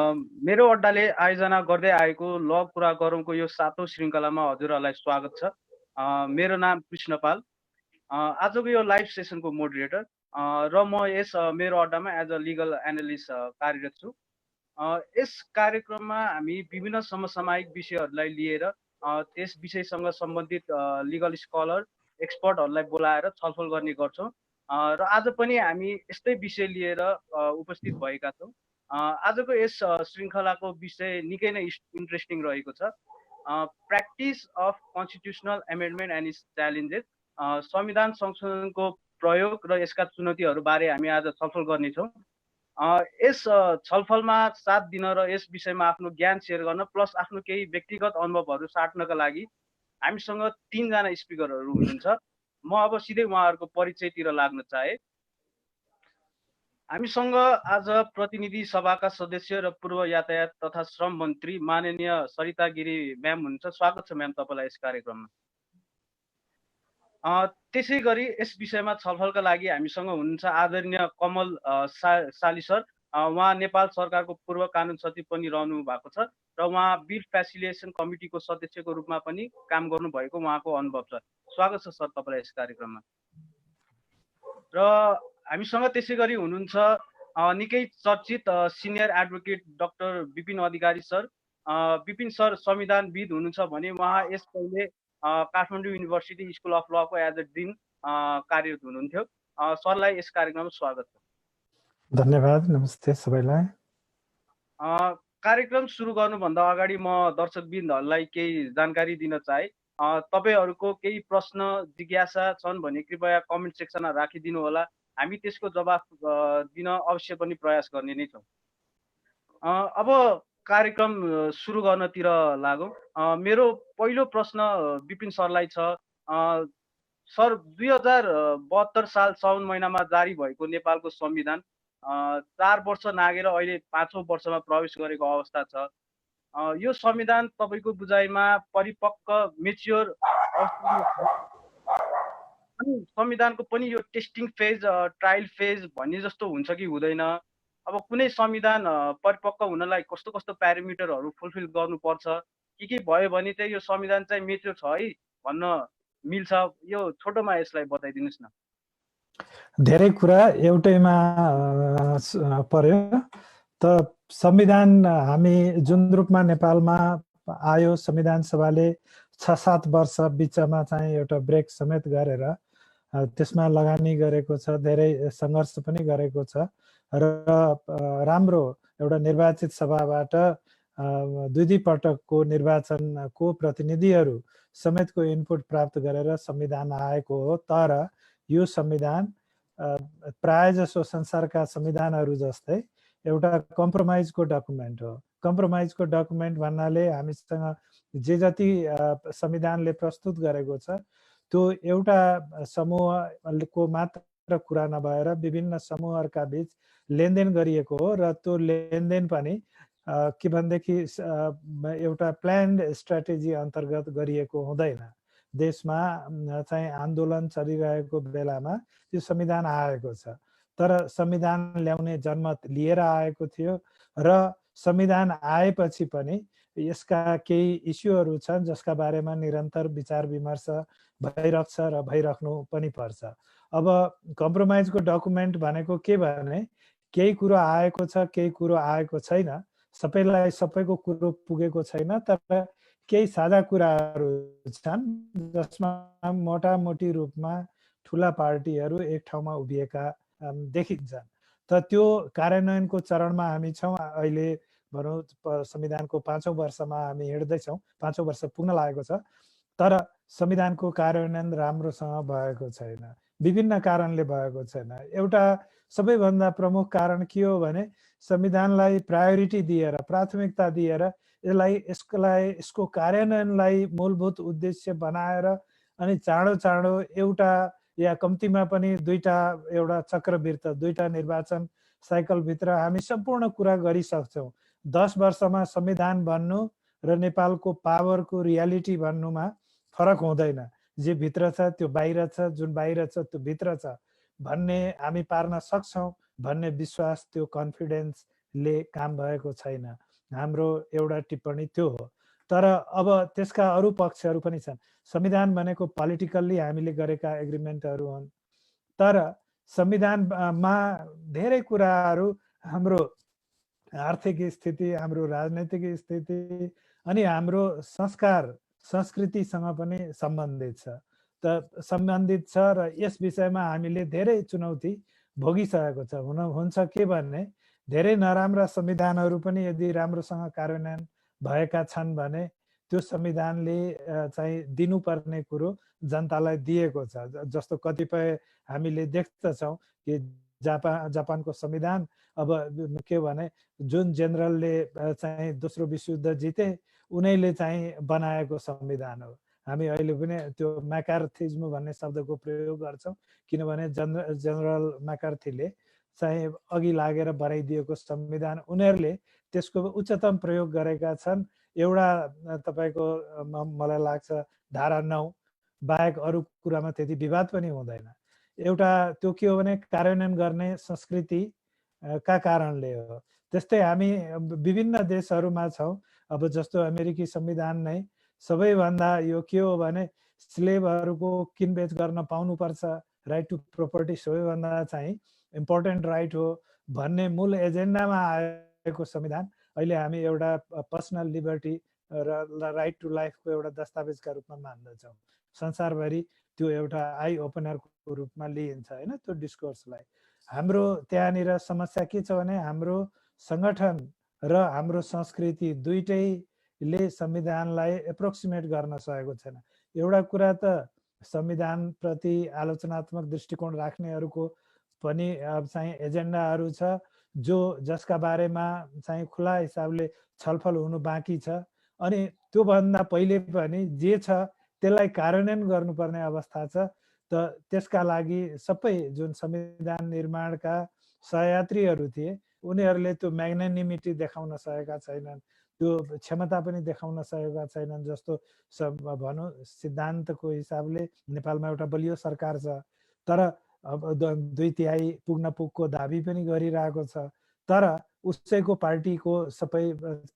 मेरो अड्डाले आयोजना गर्दै आएको ल कुरा गरौँको यो 7औं श्रृङ्खलामा हजुरहरूलाई स्वागत छ। मेरो नाम कृष्ण पाल, आजको यो लाइभ सेसनको मोडरेटर र म यस मेरो अड्डामा एज अ लिगल एनालिस्ट कार्यरत छु। यस कार्यक्रममा हामी विभिन्न समसामयिक विषयहरूलाई लिएर त्यस विषयसँग सम्बन्धित लिगल स्कलर एक्सपर्टहरूलाई बोलाएर छलफल गर्ने गर्छौँ र आज पनि हामी यस्तै विषय लिएर उपस्थित भएका छौँ। आजको यस श्रृङ्खलाको विषय निकै नै इन्ट्रेस्टिङ रहेको छ। Practice of constitutional amendment and it's challenges, संविधान संशोधनको प्रयोग र यसका चुनौतीहरूबारे हामी आज छलफल गर्नेछौँ। यस छलफलमा साथ दिन र यस विषयमा आफ्नो ज्ञान सेयर गर्न प्लस आफ्नो केही व्यक्तिगत अनुभवहरू साट्नका लागि हामीसँग 3 जना स्पिकरहरू हुनुहुन्छ। म अब सिधै उहाँहरूको परिचयतिर लाग्न चाहे। हामीसँग आज प्रतिनिधि सभाका सदस्य र पूर्व यातायात तथा श्रम मन्त्री माननीय सरिता गिरी म्याम हुनुहुन्छ। स्वागत छ म्याम तपाईँलाई यस कार्यक्रममा। त्यसै गरी यस विषयमा छलफलका लागि हामीसँग हुनुहुन्छ आदरणीय कमल साली सर। उहाँ नेपाल सरकारको पूर्व कानुन सचिव पनि रहनु भएको छ र उहाँ बिल फेसिलिटेसन कमिटीको सदस्यको रूपमा पनि काम गर्नुभएको उहाँको अनुभव छ। स्वागत छ सर तपाईँलाई यस कार्यक्रममा। र हामीसँग त्यसै गरी हुनुहुन्छ निकै चर्चित senior advocate doctor Bipin Adhikari sir. Bipin sir संविधानविद हुनुहुन्छ भने उहाँ यस पहिले काठमाडौँ युनिभर्सिटी स्कुल अफ लको एज अ डिन कार्यरत हुनुहुन्थ्यो। सरलाई यस कार्यक्रममा स्वागत छ। धन्यवाद। नमस्ते सबैलाई। कार्यक्रम सुरु गर्नुभन्दा अगाडि म दर्शकवृन्दहरूलाई केही जानकारी दिन चाहे। तपाईँहरूको केही प्रश्न जिज्ञासा छन् भने कृपया कमेन्ट सेक्सनमा राखिदिनु होला। हामी त्यसको जवाफ दिन अवश्य पनि प्रयास गर्ने नै छौँ। अब कार्यक्रम सुरु गर्नतिर लागौँ। मेरो पहिलो प्रश्न विपिन सरलाई छ। सर, 2072 साल साउन महिनामा जारी भएको नेपालको संविधान 4 वर्ष नागेर अहिले 5औं वर्षमा प्रवेश गरेको अवस्था छ। यो संविधान तपाईँको बुझाइमा परिपक्व मेच्योर अनि संविधानको पनि यो टेस्टिङ फेज ट्रायल फेज भन्ने जस्तो हुन्छ कि हुँदैन? अब कुनै संविधान परिपक्व हुनलाई कस्तो कस्तो प्यारामिटरहरू फुलफिल गर्नुपर्छ, के भयो भने चाहिँ यो संविधान चाहिँ मेच्योर छ है भन्न मिल्छ? यो छोटोमा यसलाई बताइदिनुहोस् न। धेरै कुरा एउटैमा पर्यो। त संविधान हामी जुन रूपमा नेपालमा आयो, संविधान सभाले 6-7 वर्ष बिचमा चाहिँ एउटा ब्रेक समेत गरेर त्यसमा लगानी गरेको छ, धेरै सङ्घर्ष पनि गरेको छ र राम्रो एउटा निर्वाचित सभाबाट 2 पटकको निर्वाचनको प्रतिनिधिहरू समेतको इनपुट प्राप्त गरेर संविधान आएको हो। तर यो संविधान प्राय जसो संसारका संविधानहरू जस्तै एउटा कम्प्रोमाइजको डकुमेन्ट हो। कम्प्रोमाइजको डकुमेन्ट भन्नाले हामीसँग जे जति संविधानले प्रस्तुत गरेको छ त्यो एउटा समूहको मात्र कुरा नभएर विभिन्न समूहहरूका बीच लेनदेन गरिएको हो र त्यो लेनदेन पनि के भनेदेखि एउटा प्लान्ड स्ट्राटेजी अन्तर्गत गरिएको हुँदैन। देशमा चाहिँ आन्दोलन चलिरहेको बेलामा यो संविधान आएको छ। तर संविधान ल्याउने जनमत लिएर आएको थियो र संविधान आएपछि पनि यसका केही इस्युहरू छन् जसका बारेमा निरन्तर विचार विमर्श भइरहेछ र भइराख्नु पनि पर्छ। अब कम्प्रोमाइजको डकुमेन्ट भनेको के भने केही कुरो आएको छ, केही कुरो आएको छैन, सबैलाई सबैको कुरो पुगेको छैन, तर केही साझा कुराहरू छन् जसमा मोटामोटी रूपमा ठुला पार्टीहरू एक ठाउँमा उभिएका देखिन्छन्। त त्यो कार्यान्वयनको चरणमा हामी छौँ। अहिले भनौँ संविधानको 5औं वर्षमा हामी हिँड्दैछौँ, 5औं वर्ष पुग्न लागेको छ। तर संविधानको कार्यान्वयन राम्रोसँग भएको छैन, विभिन्न कारणले भएको छैन। एउटा सबैभन्दा प्रमुख कारण के हो भने संविधानलाई प्रायोरिटी दिएर, प्राथमिकता दिएर यसको कार्यान्वयनलाई मूलभूत उद्देश्य बनाएर अनि चाँडो एउटा या कम्तीमा पनि 2टा एउटा चक्रवृत्त, 2टा निर्वाचन साइकलभित्र हामी सम्पूर्ण कुरा गरिसक्छौँ। 10 वर्षमा संविधान बन्नु र नेपालको पावरको रियालिटी भन्नुमा फरक हुँदैन। जे भित्र छ त्यो बाहिर छ, जुन बाहिर छ त्यो भित्र छ भन्ने हामी पार्न सक्छौँ भन्ने विश्वास, त्यो कन्फिडेन्स ले काम भएको छैन। हाम्रो एउटा टिप्पणी त्यो हो। तर अब त्यसका अरू पक्षहरू पनि छन्। संविधान भनेको पोलिटिकल्ली हामीले गरेका एग्रिमेन्टहरू हुन्, तर संविधानमा धेरै कुराहरू हाम्रो आर्थिक स्थिति, हाम्रो राजनैतिक स्थिति अनि हाम्रो संस्कार संस्कृतिसँग पनि सम्बन्धित छ र यस विषयमा हामीले धेरै चुनौती भोगिसकेको छ। हुन्छ के भने धेरै नराम्रा संविधानहरू पनि यदि राम्रोसँग कार्यान्वयन भएका छन् भने त्यो संविधानले चाहिँ दिनुपर्ने कुरो जनतालाई दिएको छ। जस्तो कतिपय हामीले देख्दछौँ कि जापानको संविधान अब के भने जुन जेनरलले चाहिँ दोस्रो विश्वयुद्ध जिते उनीले चाहिँ बनाएको संविधान हो। हामी अहिले पनि त्यो म्याकार्थिज्म भन्ने शब्दको प्रयोग गर्छौँ, किनभने जनरल म्याकार्थीले चाहिँ अघि लागेर बनाइदिएको संविधान उनीहरूले त्यसको उच्चतम प्रयोग गरेका छन्। एउटा तपाईँको मलाई लाग्छ धारा 9 बाहेक अरू कुरामा त्यति विवाद पनि हुँदैन। एउटा त्यो के हो भने कार्यान्वयन गर्ने संस्कृति का कारणले हो। त्यस्तै हामी विभिन्न देशहरूमा छौँ। अब जस्तो अमेरिकी संविधान नै सबैभन्दा यो के हो भने स्लेभहरूको किनबेच गर्न पाउनुपर्छ, राइट टु प्रोपर्टी सबैभन्दा चाहिँ इम्पोर्टेन्ट राइट हो भन्ने मूल एजेन्डामा आएको संविधान अहिले हामी एउटा पर्सनल लिबर्टी र राइट टु लाइफको एउटा दस्तावेजका रूपमा मान्दछौँ। संसारभरि त्यो एउटा आई ओपनरको रूपमा लिइन्छ होइन त्यो डिस्कोर्सलाई। हाम्रो त्यहाँनिर समस्या के छ भने हाम्रो सङ्गठन र हाम्रो संस्कृति दुइटैले संविधानलाई एप्रोक्सिमेट गर्न सकेको छैन। एउटा कुरा त संविधानप्रति आलोचनात्मक दृष्टिकोण राख्नेहरूको पनि चाहिँ एजेन्डाहरू छ जसका बारेमा चाहिँ खुला हिसाबले छलफल हुनु बाँकी छ। अनि त्योभन्दा पहिले पनि जे छ त्यसलाई कार्यान्वयन गर्नुपर्ने अवस्था छ। त त्यसका लागि सबै जुन संविधान निर्माणका सहयात्रीहरू थिए उनीहरूले त्यो म्याग्नानिमिटी देखाउन सकेका छैनन्, त्यो क्षमता पनि देखाउन सकेका छैनन्। जस्तो भनौँ सिद्धान्तको हिसाबले नेपालमा एउटा बलियो सरकार छ, तर अब 2/3 पुग्न पुगको दाबी पनि गरिरहेको छ। तर उसैको पार्टीको सबै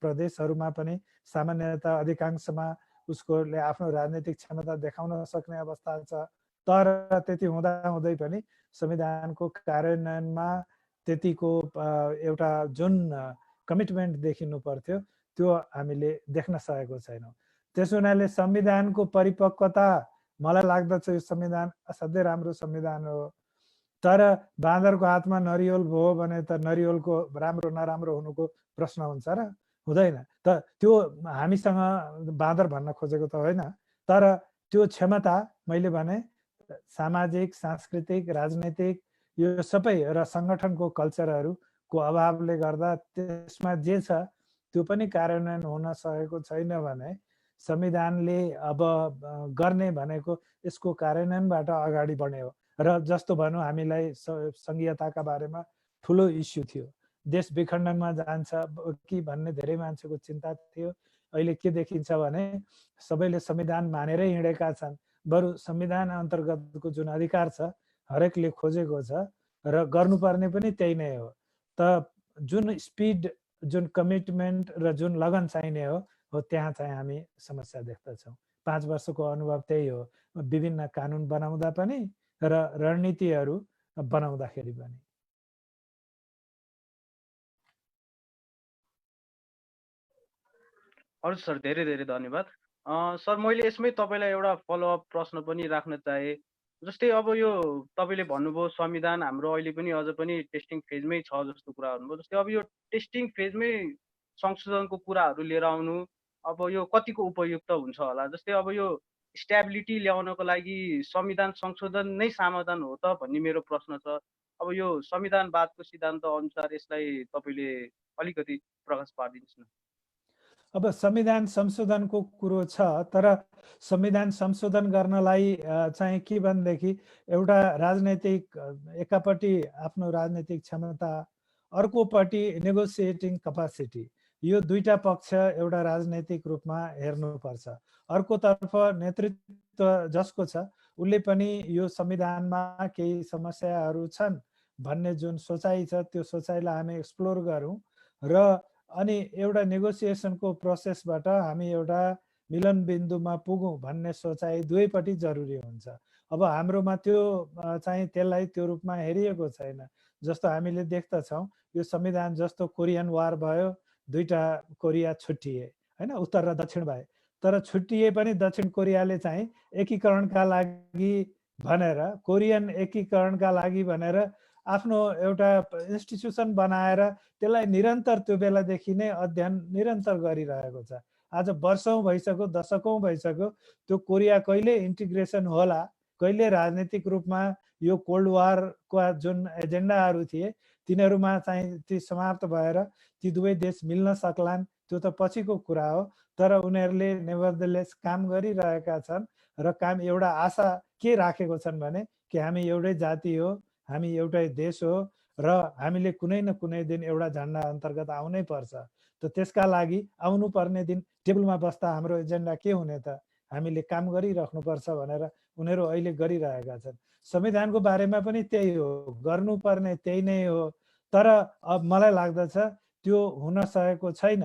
प्रदेशहरूमा पनि सामान्यतः अधिकांशमा उसकोले आफ्नो राजनैतिक क्षमता देखाउन सक्ने अवस्था छ। तर त्यति हुँदाहुँदै पनि संविधानको कार्यान्वयनमा त्यतिको एउटा जुन कमिटमेन्ट देखिनु पर्थ्यो त्यो हामीले देख्न सकेको छैनौँ। त्यसो हुनाले संविधानको परिपक्वता मलाई लाग्दछ यो संविधान असाध्यै राम्रो संविधान हो। तर बाँदरको हातमा नरिवल भयो भने त नरिवलको राम्रो नराम्रो हुनुको प्रश्न हुन्छ र हुँदैन। त त्यो हामीसँग बाँदर भन्न खोजेको त होइन, तर त्यो क्षमता मैले भने सामाजिक सांस्कृतिक राजनैतिक यो सबै र सङ्गठनको कल्चरहरूको अभावले गर्दा त्यसमा जे छ त्यो पनि कार्यान्वयन हुन सकेको छैन भने संविधानले अब गर्ने भनेको यसको कार्यान्वयनबाट अगाडि बढ्ने हो। र जस्तो भनौँ हामीलाई सङ्घीयताका बारेमा ठुलो इस्यु थियो, देश विखण्डनमा जान्छ कि भन्ने धेरै मान्छेको चिन्ता थियो। अहिले के देखिन्छ भने सबैले संविधान मानेरै हिँडेका छन्। बरु संविधान अन्तर्गतको जुन अधिकार छ हरेकले खोजेको छ र गर्नुपर्ने पनि त्यही नै हो। त जुन स्पिड जुन कमिटमेन्ट र जुन लगन चाहिने हो त्यहाँ चाहिँ हामी समस्या देख्दछौँ। 5 वर्षको अनुभव त्यही हो, विभिन्न कानुन बनाउँदा पनि र रणनीतिहरू बनाउँदाखेरि पनि। हजुर सर, धेरै धेरै धन्यवाद। सर मैले यसमै तपाईँलाई एउटा फलोअप प्रश्न पनि राख्न चाहे। जस्तै अब यो तपाईँले भन्नुभयो संविधान हाम्रो अहिले पनि अझ पनि टेस्टिङ फेजमै छ जस्तो कुरा भन्नुभयो। जस्तै अब यो टेस्टिङ फेजमै संशोधनको कुराहरू लिएर आउनु अब यो कतिको उपयुक्त हुन्छ होला? जस्तै अब यो स्ट्याबिलिटी ल्याउनको लागि संविधान संशोधन नै समाधान हो त भन्ने मेरो प्रश्न छ। अब यो संविधानवादको सिद्धान्त अनुसार यसलाई तपाईँले अलिकति प्रकाश पारिदिनुहोस् न। अब संविधान संशोधनको कुरो छ, तर संविधान संशोधन गर्नलाई चाहिँ के भनेदेखि एउटा राजनैतिक एकापट्टि आफ्नो राजनैतिक क्षमता, अर्कोपट्टि नेगोसिएटिङ कपासिटी, यो दुईटा पक्ष एउटा राजनैतिक रूपमा हेर्नुपर्छ। अर्कोतर्फ नेतृत्व जसको छ उसले पनि यो संविधानमा केही समस्याहरू छन् भन्ने जुन सोचाइ छ त्यो सोचाइलाई हामी एक्सप्लोर गरौँ र अनि एउटा नेगोसिएसनको प्रोसेसबाट हामी एउटा मिलन बिन्दुमा पुगौँ भन्ने सोचाइ दुवैपट्टि जरुरी हुन्छ। अब हाम्रोमा त्यो चाहिँ त्यसलाई त्यो रूपमा हेरिएको छैन। जस्तो हामीले देख्दछौँ यो संविधान जस्तो कोरियन वार भयो, दुईटा कोरिया छुट्टिए हैन, उत्तर र दक्षिण भए। तर छुट्टिए पनि दक्षिण कोरियाले चाहिँ एकीकरणका लागि भनेर, कोरियन एकीकरणका लागि भनेर आफ्नो एउटा इन्स्टिट्युसन बनाएर त्यसलाई निरन्तर त्यो बेलादेखि नै अध्ययन निरन्तर गरिरहेको छ। आज वर्षौँ भइसक्यो, दशकौँ भइसक्यो, त्यो कोरिया कहिले इन्टिग्रेसन होला, कहिले राजनीतिक रूपमा यो कोल्ड वारका जुन एजेन्डाहरू थिए तिनीहरूमा चाहिँ ती समाप्त भएर ती दुवै देश मिल्न सक्लान्, त्यो त पछिको कुरा हो। तर उनीहरूले नेभरदलेस काम गरिरहेका छन् र काम एउटा आशा के राखेको छन् भने कि हामी एउटै जाति हो, हामी एउटै देश हो र हामीले कुनै न कुनै दिन एउटा झन्डा अन्तर्गत आउनै पर्छ। त त्यसका लागि आउनु पर्ने दिन टेबलमा बस्दा हाम्रो एजेन्डा के हुने त, हामीले काम गरिराख्नुपर्छ भनेर उनीहरू अहिले गरिरहेका छन्। संविधानको बारेमा पनि त्यही हो, गर्नुपर्ने त्यही नै हो। तर अब मलाई लाग्दछ त्यो हुन सकेको छैन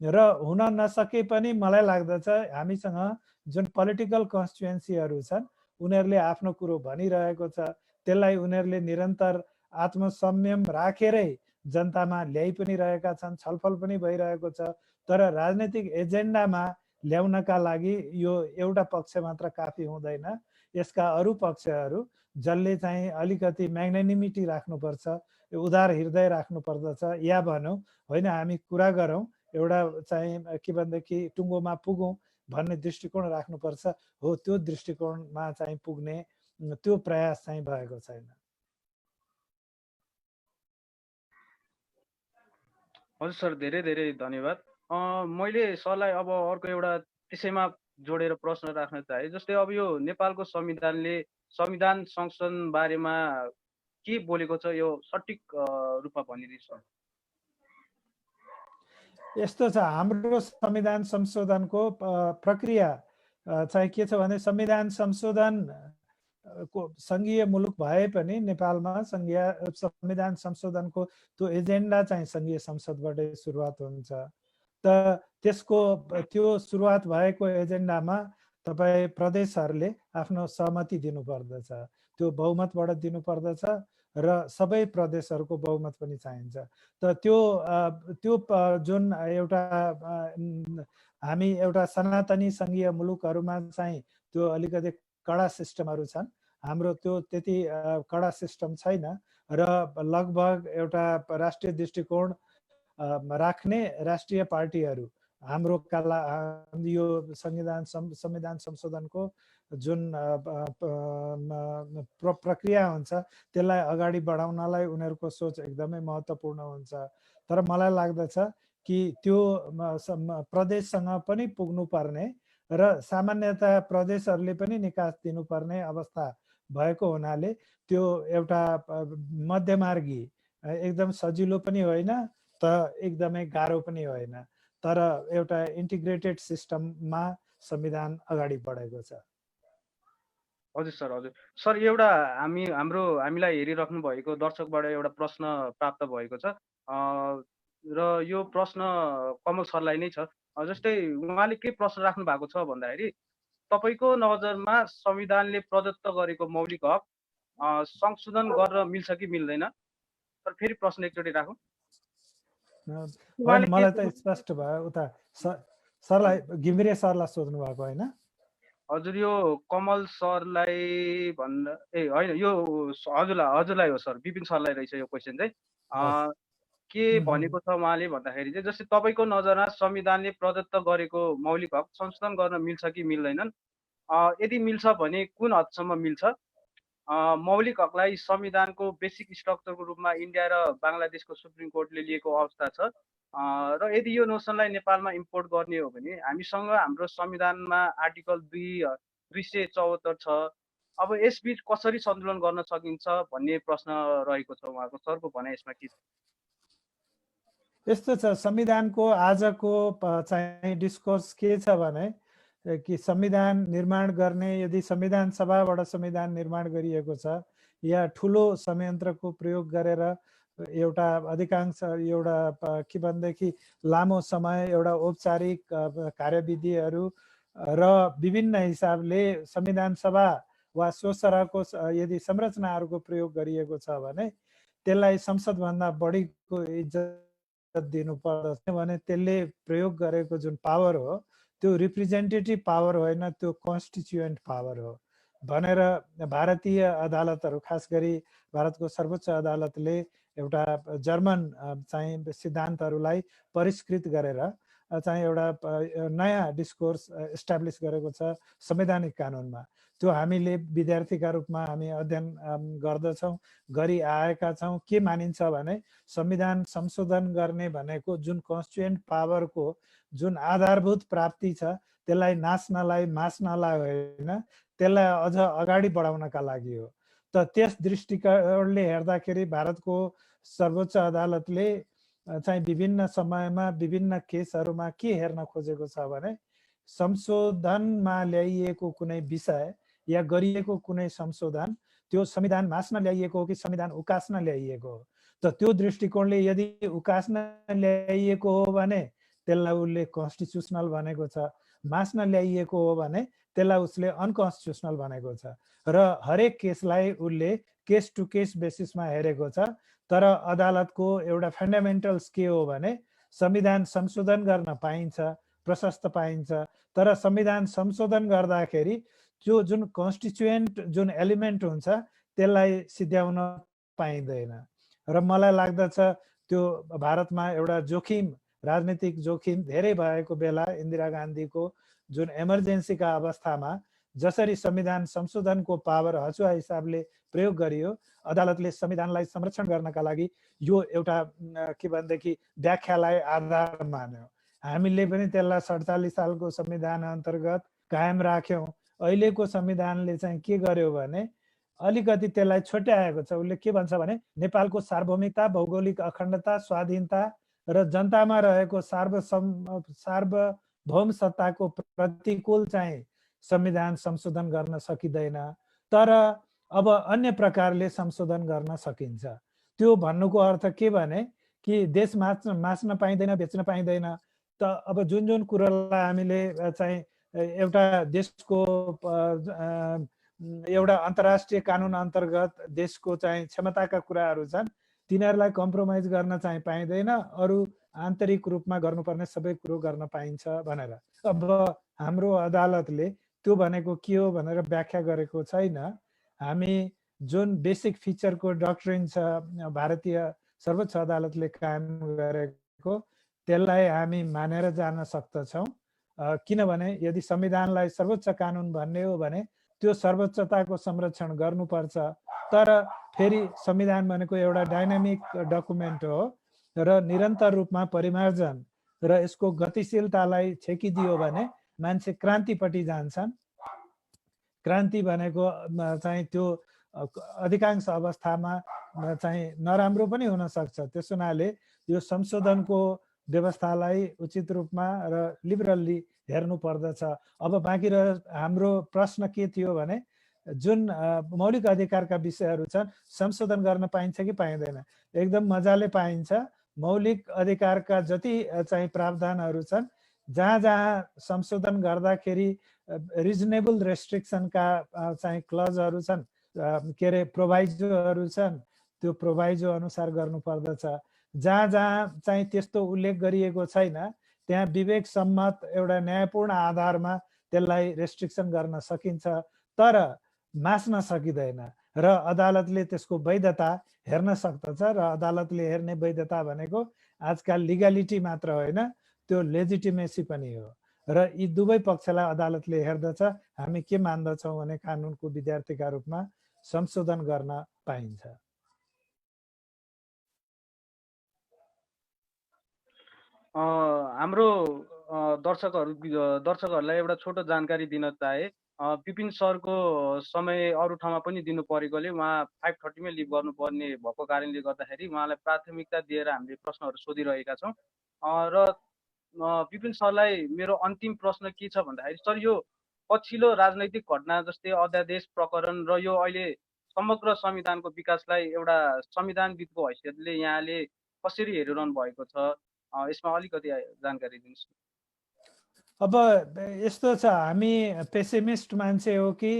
र हुन नसके पनि मलाई लाग्दछ हामीसँग जुन पोलिटिकल कन्स्टिट्युएन्सीहरू छन् उनीहरूले आफ्नो कुरो भनिरहेको छ, त्यसलाई उनीहरूले निरन्तर आत्मसंयम राखेरै जनतामा ल्याइ पनि रहेका छन्, छलफल पनि भइरहेको छ। तर राजनीतिक एजेन्डामा ल्याउनका लागि यो एउटा पक्ष मात्र काफी हुँदैन, यसका अरू पक्षहरू जसले चाहिँ अलिकति म्याग्नानिमिटी राख्नुपर्छ, उदार हृदय राख्नुपर्दछ, या भनौँ होइन हामी कुरा गरौँ एउटा चाहिँ के भनेदेखि टुङ्गोमा पुगौँ भन्ने दृष्टिकोण राख्नुपर्छ। हो, त्यो दृष्टिकोणमा चाहिँ पुग्ने त्यो प्रयास चाहिँ भएको छैन। हजुर सर, धेरै धेरै धन्यवाद। मैले सरलाई अब अर्को एउटा त्यसैमा जोडेर प्रश्न राख्न चाहे। जस्तै अब यो नेपालको संविधानले संविधान संशोधन बारेमा के बोलेको छ, यो सठिक रूपमा भनिदिनुहोस् सर। यस्तो छ, हाम्रो संविधान संशोधनको प्रक्रिया चाहिँ के छ भने संविधान संशोधन को सङ्घीय मुलुक भए पनि नेपालमा संविधान संशोधनको त्यो एजेन्डा चाहिँ सङ्घीय संसदबाटै सुरुवात हुन्छ। त त्यसको त्यो सुरुवात भएको एजेन्डामा तपाईँ प्रदेशहरूले आफ्नो सहमति दिनुपर्दछ, त्यो बहुमतबाट दिनुपर्दछ र सबै प्रदेशहरूको बहुमत पनि चाहिन्छ। त त्यो जुन एउटा हामी एउटा सनातनी सङ्घीय मुलुकहरूमा चाहिँ त्यो अलिकति कडा सिस्टमहरू छन्, हाम्रो त्यो त्यति कडा सिस्टम छैन र लगभग एउटा राष्ट्रिय दृष्टिकोण राख्ने राष्ट्रिय पार्टीहरू हाम्रो यो संविधान संशोधनको जुन प्रक्रिया हुन्छ त्यसलाई अगाडि बढाउनलाई उनीहरूको सोच एकदमै महत्त्वपूर्ण हुन्छ। तर मलाई लाग्दछ कि त्यो प्रदेशसँग पनि पुग्नुपर्ने र सामान्यतया प्रदेशहरूले पनि निकास दिनुपर्ने अवस्था भएको हुनाले त्यो एउटा मध्यमार्गी, एकदम सजिलो पनि होइन त एकदमै गाह्रो पनि होइन, तर एउटा इन्टिग्रेटेड सिस्टममा संविधान अगाडि बढेको छ। हजुर सर, हजुर सर, एउटा हामीलाई हेरिराख्नु भएको दर्शकबाट एउटा प्रश्न प्राप्त भएको छ र यो प्रश्न कमल सरलाई नै छ। जस्तै उहाँले के प्रश्न राख्नु भएको छ भन्दाखेरि तपाईँको नजरमा संविधानले प्रदत्त गरेको मौलिक हक संशोधन गर्न मिल्छ कि मिल्दैन? सर फेरि प्रश्न एकचोटि राखौँ। मलाई त स्पष्ट भयो, उता सरलाई घिमिरे सरलाई सोध्नु भएको होइन? हजुर, यो कमल सरलाई भन्दा होइन, यो हजुरलाई हो सर, विपिन सरलाई रहेछ यो क्वेसन चाहिँ। के भनेको छ उहाँले भन्दाखेरि चाहिँ जस्तै तपाईँको नजरमा संविधानले प्रदत्त गरेको मौलिक हक संशोधन गर्न मिल्छ कि मिल्दैनन्? यदि मिल्छ भने कुन हदसम्म मिल्छ? मौलिक हकलाई संविधानको बेसिक स्ट्रक्चरको रूपमा इन्डिया र बाङ्लादेशको सुप्रिम कोर्टले लिएको अवस्था छ र यदि यो नोसनलाई नेपालमा इम्पोर्ट गर्ने हो भने हामीसँग हाम्रो संविधानमा आर्टिकल 274 छ। अब यसबिच कसरी सन्तुलन गर्न सकिन्छ भन्ने प्रश्न रहेको छ उहाँको। सरको भनाइ यसमा के छ? यस्तो छ, संविधानको आजको चाहिँ डिस्कोर्स के छ भने कि संविधान निर्माण गर्ने, यदि संविधान सभाबाट संविधान निर्माण गरिएको छ या ठुलो संयन्त्रको प्रयोग गरेर एउटा अधिकांश एउटा के भनेदेखि लामो समय एउटा औपचारिक कार्यविधिहरू र विभिन्न हिसाबले संविधान सभा वा सो सरहको यदि संरचनाहरूको प्रयोग गरिएको छ भने त्यसलाई संसदभन्दा बढीको इज्जत दिनुपर्दछ भने त्यसले प्रयोग गरेको जुन पावर हो त्यो रिप्रेजेन्टेटिभ पावर होइन, त्यो कन्स्टिट्युएन्ट पावर हो भनेर भारतीय अदालतहरू, खास गरी भारतको सर्वोच्च अदालतले एउटा जर्मन चाहिँ सिद्धान्तहरूलाई परिष्कृत गरेर चाहिँ एउटा नयाँ डिस्कोर्स इस्टाब्लिस गरेको छ संवैधानिक कानुनमा। त्यो हामीले विद्यार्थीका रूपमा हामी अध्ययन गर्दछौँ, गरी आएका छौँ। के मानिन्छ भने संविधान संशोधन गर्ने भनेको जुन कन्स्टिट्युएन्ट पावरको जुन आधारभूत प्राप्ति छ त्यसलाई नाच्नलाई मास्नलाई होइन, त्यसलाई अझ अगाडि बढाउनका लागि हो। त त्यस दृष्टिकोणले हेर्दाखेरि भारतको सर्वोच्च अदालतले चाहिँ विभिन्न समयमा विभिन्न केसहरूमा के हेर्न खोजेको छ भने संशोधनमा ल्याइएको कुनै विषय या गरिएको कुनै संशोधन त्यो संविधान मास्न ल्याइएको हो कि संविधान उकास्न ल्याइएको हो। त त्यो दृष्टिकोणले यदि उकास्न ल्याइएको हो भने त्यसलाई उसले कन्स्टिट्युसनल भनेको छ, मास्न ल्याइएको हो भने त्यसलाई उसले अनकन्स्टिट्युसनल भनेको छ। र हरेक केसलाई उसले केस टु केस बेसिसमा हेरेको छ। तर अदालतको एउटा फन्डामेन्टल्स के हो भने संविधान संशोधन गर्न पाइन्छ, प्रशस्त पाइन्छ, तर संविधान संशोधन गर्दाखेरि त्यो जुन कन्स्टिट्युएन्ट जुन एलिमेन्ट हुन्छ त्यसलाई सिध्याउन पाइँदैन। र मलाई लाग्दछ त्यो भारतमा एउटा जोखिम, राजनीतिक जोखिम धेरै भएको बेला इन्दिरा गान्धीको जुन इमर्जेन्सीका अवस्थामा जसरी संविधान संशोधनको पावर हचुवा हिसाबले प्रयोग गरियो, अदालतले संविधानलाई संरक्षण गर्नका लागि यो एउटा के भनेदेखि व्याख्यालाई आधार मान्यो। हामीले पनि त्यसलाई 47 सालको संविधान अन्तर्गत कायम राख्यौँ। अहिलेको संविधानले चाहिँ के गर्यो भने अलिकति त्यसलाई छुट्याएको छ। उसले के भन्छ भने नेपालको सार्वभौमिकता, भौगोलिक अखण्डता, स्वाधीनता र जनतामा रहेको सार्वभौम सत्ताको प्रतिकूल चाहिँ संविधान संशोधन गर्न सकिँदैन, तर अब अन्य प्रकारले संशोधन गर्न सकिन्छ। त्यो भन्नुको अर्थ के भने कि देश मास्न पाइँदैन, बेच्न पाइँदैन। त अब जुन जुन कुरालाई हामीले चाहिँ एउटा देशको एउटा अन्तर्राष्ट्रिय कानुन अन्तर्गत देशको चाहिँ क्षमताका कुराहरू छन्, तिनीहरूलाई कम्प्रोमाइज गर्न चाहिँ पाइँदैन, अरू आन्तरिक रूपमा गर्नुपर्ने सबै कुरो गर्न पाइन्छ भनेर। अब हाम्रो अदालतले त्यो भनेको के हो भनेर व्याख्या गरेको छैन। हामी जुन बेसिक फिचरको डक्ट्रिन छ भारतीय सर्वोच्च अदालतले कायम गरेको त्यसलाई हामी मानेर जान सक्दछौँ। किनभने यदि संविधानलाई सर्वोच्च कानुन भन्ने हो भने त्यो सर्वोच्चताको संरक्षण गर्नुपर्छ। तर फेरि संविधान भनेको एउटा डाइनामिक डकुमेन्ट हो र निरन्तर रूपमा परिमार्जन र यसको गतिशीलतालाई छेकिदियो भने मान्छे क्रान्तिपट्टि जान्छन्। क्रान्ति भनेको चाहिँ त्यो अधिकांश अवस्थामा चाहिँ नराम्रो पनि हुन सक्छ। त्यस हुनाले यो संशोधनको व्यवस्थालाई उचित रूपमा र लिबरल्ली हेर्नु पर्दछ। अब बाँकी हाम्रो प्रश्न के थियो भने जुन मौलिक अधिकारका विषयहरू छन् संशोधन गर्न पाइन्छ कि पाइँदैन? एकदम मजाले पाइन्छ। मौलिक अधिकारका जति चाहिँ प्रावधानहरू छन् जहाँ जहाँ संशोधन गर्दाखेरि रिजनेबल रेस्ट्रिक्सनका चाहिँ क्लजहरू छन्, के अरे प्रोभाइजोहरू छन्, त्यो प्रोभाइजो अनुसार गर्नुपर्दछ। जहाँ जहाँ चाहिँ त्यस्तो उल्लेख गरिएको छैन त्यहाँ विवेक सम्मत एउटा न्यायपूर्ण आधारमा त्यसलाई रेस्ट्रिक्सन गर्न सकिन्छ, तर मास्न सकिँदैन। र अदालतले त्यसको वैधता हेर्न सक्दछ। र अदालतले हेर्ने वैधता भनेको आजकल लिगालिटी मात्र होइन, त्यो लेजिटिमेसी पनि हो। र यी दुवै पक्षलाई अदालतले हेर्दछ। हामी के मान्दछौँ भने कानुनको विद्यार्थीका रूपमा संशोधन गर्न पाइन्छ। हाम्रो दर्शकहरूलाई एउटा छोटो जानकारी दिन चाहे। विपिन सरको समय अरू ठाउँमा पनि दिनु परेकोले उहाँ 5:30मै लिभ गर्नुपर्ने भएको कारणले गर्दाखेरि उहाँलाई प्राथमिकता दिएर हामीले प्रश्नहरू सोधिरहेका छौँ। र विपिन सरलाई मेरो अन्तिम प्रश्न के छ भन्दाखेरि, सर यो पछिल्लो राजनैतिक घटना जस्तै अध्यादेश प्रकरण र यो अहिले समग्र संविधानको विकासलाई एउटा संविधानविदको हैसियतले यहाँले कसरी हेरिरहनु भएको छ, यसमा अलिकति जानकारी दिनुहोस्। अब यस्तो छ, हामी पेसिमिस्ट मान्छे हो कि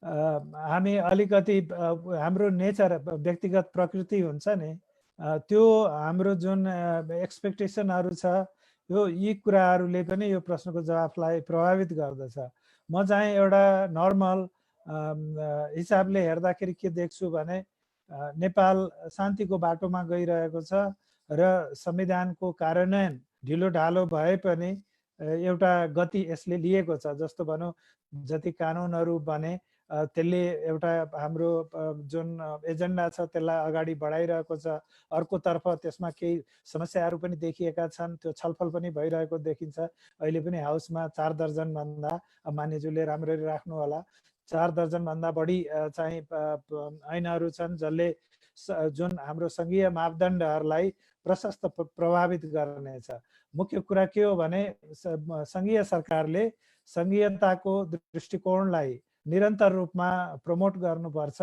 हामी अलिकति हाम्रो नेचर व्यक्तिगत प्रकृति हुन्छ नि, त्यो हाम्रो जुन एक्सपेक्टेसनहरू छ यी कुराहरूले पनि यो प्रश्नको जवाफलाई प्रभावित गर्दछ। म चाहिँ एउटा नर्मल हिसाबले हेर्दाखेरि के देख्छु भने नेपाल शान्तिको बाटोमा गइरहेको छ र संविधानको कार्यान्वयन ढिलो ढालो भए पनि एउटा गति यसले लिएको छ। जस्तो भनौँ जति कानुनहरू बने त्यसले एउटा हाम्रो जुन एजेन्डा छ त्यसलाई अगाडि बढाइरहेको छ। अर्कोतर्फ त्यसमा केही समस्याहरू पनि देखिएका छन्, त्यो छलफल पनि भइरहेको देखिन्छ। अहिले पनि हाउसमा 4 दर्जनभन्दा, मान्यज्यूले राम्ररी राख्नु होला, 4 दर्जनभन्दा बढी चाहिँ ऐनहरू छन् जसले जुन हाम्रो सङ्घीय मापदण्डहरूलाई प्रशस्त प्रभावित गर्नेछ। मुख्य कुरा के हो भने सङ्घीय सरकारले सङ्घीयताको दृष्टिकोणलाई निरन्तर रूपमा प्रमोट गर्नुपर्छ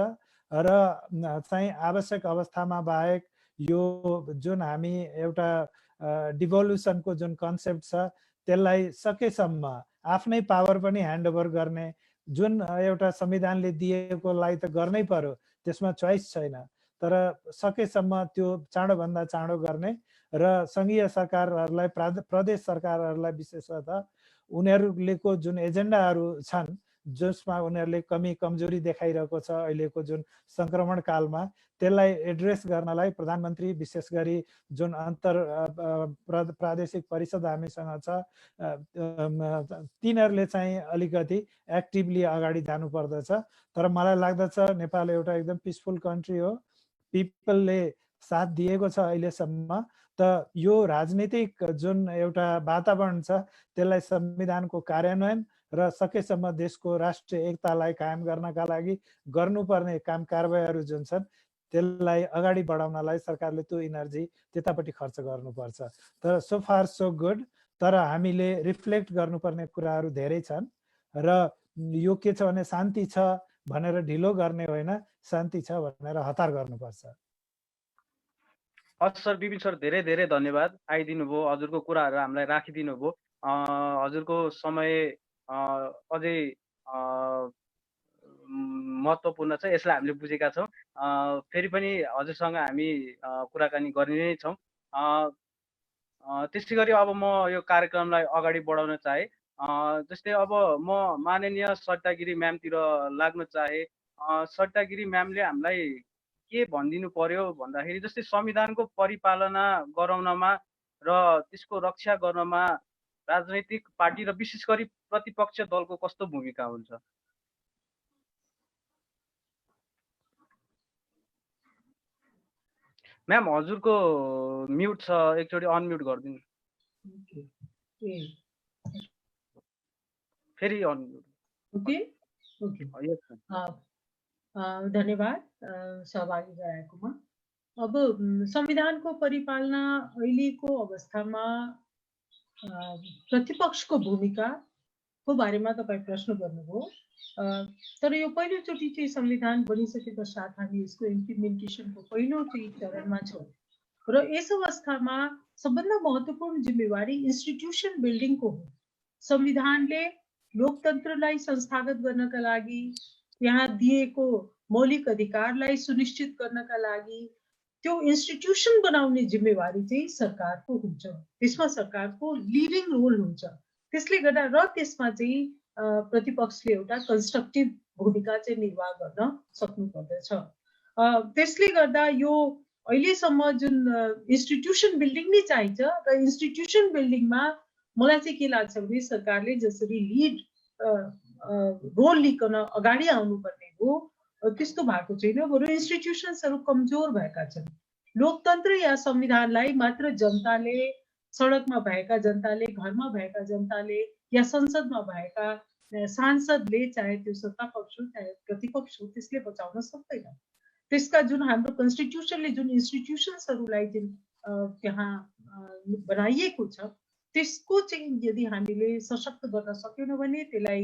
र चाहिँ आवश्यक अवस्थामा बाहेक यो जुन हामी एउटा डिभोल्युसनको जुन कन्सेप्ट छ त्यसलाई सकेसम्म आफ्नै पावर पनि ह्यान्डओभर गर्ने, जुन एउटा संविधानले दिएकोलाई त गर्नै पर्यो, त्यसमा चोइस छैन, तर सकेसम्म त्यो चाँडोभन्दा चाँडो गर्ने र सङ्घीय सरकारहरूलाई, प्रदेश सरकारहरूलाई विशेषतः उनीहरूको जुन एजेन्डाहरू छन् जसमा उनीहरूले कमी कमजोरी देखाइरहेको छ अहिलेको जुन सङ्क्रमण कालमा, त्यसलाई एड्रेस गर्नलाई प्रधानमन्त्री विशेष गरी जुन प्रादेशिक परिषद हामीसँग छ तिनीहरूले चाहिँ अलिकति एक्टिभली अगाडि जानुपर्दछ। तर मलाई लाग्दछ नेपाल एउटा एकदम पिसफुल कन्ट्री हो, पिपलले साथ दिएको छ अहिलेसम्म। त यो राजनीतिक जुन एउटा वातावरण छ त्यसलाई संविधानको कार्यान्वयन र सकेसम्म देशको राष्ट्रिय एकतालाई कायम गर्नका लागि गर्नुपर्ने काम कारबाहीहरू जुन छन् त्यसलाई अगाडि बढाउनलाई सरकारले त्यो इनर्जी त्यतापट्टि खर्च गर्नुपर्छ। तर सो फार सो गुड, तर हामीले रिफ्लेक्ट गर्नुपर्ने कुराहरू धेरै छन् र यो के छ भने शान्ति छ भनेर ढिलो गर्ने होइन, शान्ति छ भनेर हतार गर्नुपर्छ। हस् सर, विपिन सर धेरै धेरै धन्यवाद, आइदिनु भयो, हजुरको कुराहरू हामीलाई राखिदिनु भयो। हजुरको समय अझै महत्त्वपूर्ण छ, यसलाई हामीले बुझेका छौँ। फेरि पनि हजुरसँग हामी कुराकानी गर्ने नै छौँ। त्यसै गरी अब म यो कार्यक्रमलाई अगाडि बढाउन चाहे, जस्तै अब म माननीय सरिता गिरी म्यामतिर लाग्न चाहे। सरिता गिरी म्यामले हामीलाई के भनिदिनु पर्यो भन्दाखेरि जस्तै संविधानको परिपालना गराउनमा र त्यसको रक्षा गर्नमा राजनैतिक पार्टी र विशेष गरी प्रतिपक्ष दलको कस्तो भूमिका हुन्छ? म्याम हजुरको म्युट छ, एकचोटि अनम्युट गरिदिनु। फेरि अनम्युट। ओके ओके, धन्यवाद सहभागी गराएकोमा। अब संविधानको परिपालना अहिलेको अवस्थामा प्रतिपक्षको भूमिकाको बारेमा तपाईँ प्रश्न गर्नुभयो। तर यो पहिलोचोटि चाहिँ संविधान बनिसके पश्चात हामी यसको इम्प्लिमेन्टेसनको पहिलो चाहिँ चरणमा छौँ र यस अवस्थामा सबभन्दा महत्त्वपूर्ण जिम्मेवारी इन्स्टिट्युसन बिल्डिङको हो। संविधानले लोकतन्त्रलाई संस्थागत गर्नका लागि, यहाँ दिएको मौलिक अधिकारलाई सुनिश्चित गर्नका लागि त्यो इन्स्टिट्युसन बनाउने जिम्मेवारी चाहिँ सरकारको हुन्छ, त्यसमा सरकारको लिडिङ रोल हुन्छ। त्यसले गर्दा र त्यसमा चाहिँ प्रतिपक्षले एउटा कन्स्ट्रक्टिभ भूमिका चाहिँ निर्वाह गर्न सक्नुपर्दछ। त्यसले गर्दा यो अहिलेसम्म जुन इन्स्टिट्युसन बिल्डिङ नै चाहिन्छ र इन्स्टिट्युसन बिल्डिङमा मलाई चाहिँ के लाग्छ भने सरकारले जसरी लिड रोल लिकन अगाडि आउनुपर्ने हो त्यस्तो भएको छैन, बरु इन्स्टिट्युसन्सहरू कमजोर भएका छन्। लोकतन्त्र या संविधानलाई मात्र जनताले, सडकमा भएका जनताले, घरमा भएका जनताले या संसदमा भएका सांसदले, चाहे त्यो सत्ता पक्ष हो चाहे प्रतिपक्ष हो, त्यसले बचाउन सक्दैन। त्यसका जुन हाम्रो कन्स्टिट्युसनले जुन इन्स्टिट्युसन्सहरूलाई जुन त्यहाँ बनाइएको छ त्यसको चाहिँ यदि हामीले सशक्त गर्न सक्यौँ भने, त्यसलाई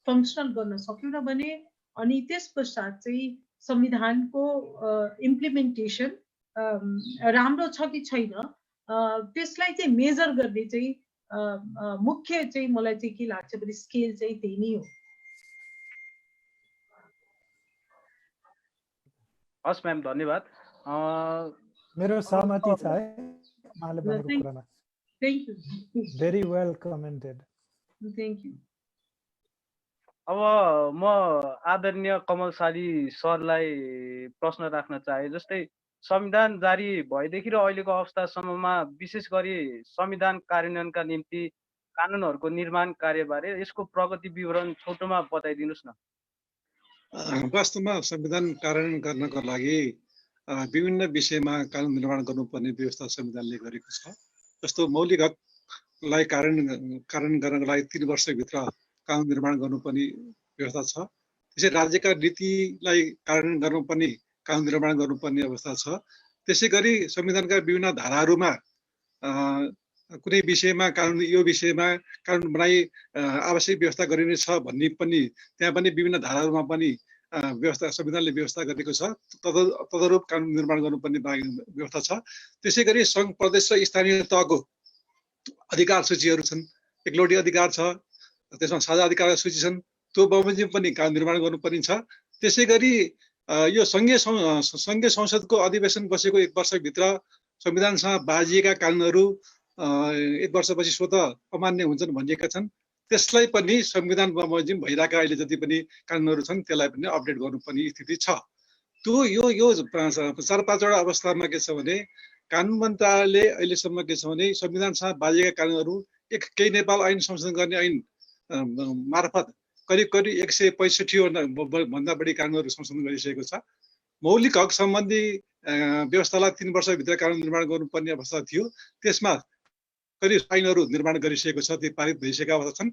फङ्सनल गर्न सक्यौँ भने, अनि त्यस पश्चात चाहिँ संविधानको इम्प्लिमेन्टेसन राम्रो छ कि छैन त्यसलाई चाहिँ मेजर गर्ने चाहिँ मुख्य चाहिँ मलाई चाहिँ के लाग्छ भने स्केल चाहिँ त्यही नै हो। हस् म्याम, धन्यवाद। मेरो सहमति छ है उहाँले भनेको कुरामा। Thank you. Very well commented. Thank you. अब म आदरणीय कमलशाली सरलाई प्रश्न राख्न चाहे। जस्तै संविधान जारी भएदेखि र अहिलेको अवस्थासम्ममा विशेष गरी संविधान कार्यान्वयनका निम्ति कानुनहरूको निर्माण कार्यबारे यसको प्रगति विवरण छोटोमा बताइदिनुहोस् न। वास्तवमा संविधान कार्यान्वयन गर्नको लागि विभिन्न विषयमा कानुन निर्माण गर्नुपर्ने व्यवस्था संविधानले गरेको छ। जस्तो मौलिक हकलाई कार्यान्वयन गर्नको लागि 3 वर्षभित्र कानुन निर्माण गर्नुपर्ने व्यवस्था छ। त्यसै राज्यका नीतिलाई कार्यान्वयन गर्नुपर्ने कानुन निर्माण गर्नुपर्ने अवस्था छ। त्यसै गरी संविधानका विभिन्न धाराहरूमा कुनै विषयमा कानुन यो विषयमा कानुन बनाई आवश्यक व्यवस्था गरिनेछ भन्ने पनि त्यहाँ पनि विभिन्न धाराहरूमा पनि व्यवस्था संविधानले व्यवस्था गरेको छ। तदनुरूप कानुन निर्माण गर्नुपर्ने व्यवस्था छ। त्यसै गरी सङ्घ प्रदेश र स्थानीय तहको अधिकार सूचीहरू छन्। एकलौटी अधिकार छ, त्यसमा साझा अधिकारका सूची छन्। त्यो बमोजिम पनि कानुन निर्माण गर्नुपर्ने छ। त्यसै गरी यो सङ्घीय संसदको अधिवेशन बसेको 1 वर्षभित्र संविधानसँग बाजिएका कानुनहरू 1 वर्षपछि स्वतः अमान्य हुन्छन् भनिएका छन्। त्यसलाई पनि संविधान बमोजिम भइरहेका अहिले जति पनि कानुनहरू छन् त्यसलाई पनि अपडेट गर्नुपर्ने स्थिति छ। त्यो यो 4-5वटा अवस्थामा के छ भने कानुन मन्त्रालयले अहिलेसम्म के छ भने संविधानसँग बाजिएका कानुनहरू केही नेपाल ऐन संशोधन गर्ने ऐन मार्फत करिब 165 भन्दा बढी कानुनहरू संशोधन गरिसकेको छ। मौलिक हक सम्बन्धी व्यवस्थालाई 3 वर्षभित्र कानुन निर्माण गर्नुपर्ने अवस्था थियो। त्यसमा करिब ऐनहरू निर्माण गरिसकेको छ, ती पारित भइसकेका अवस्था छन्।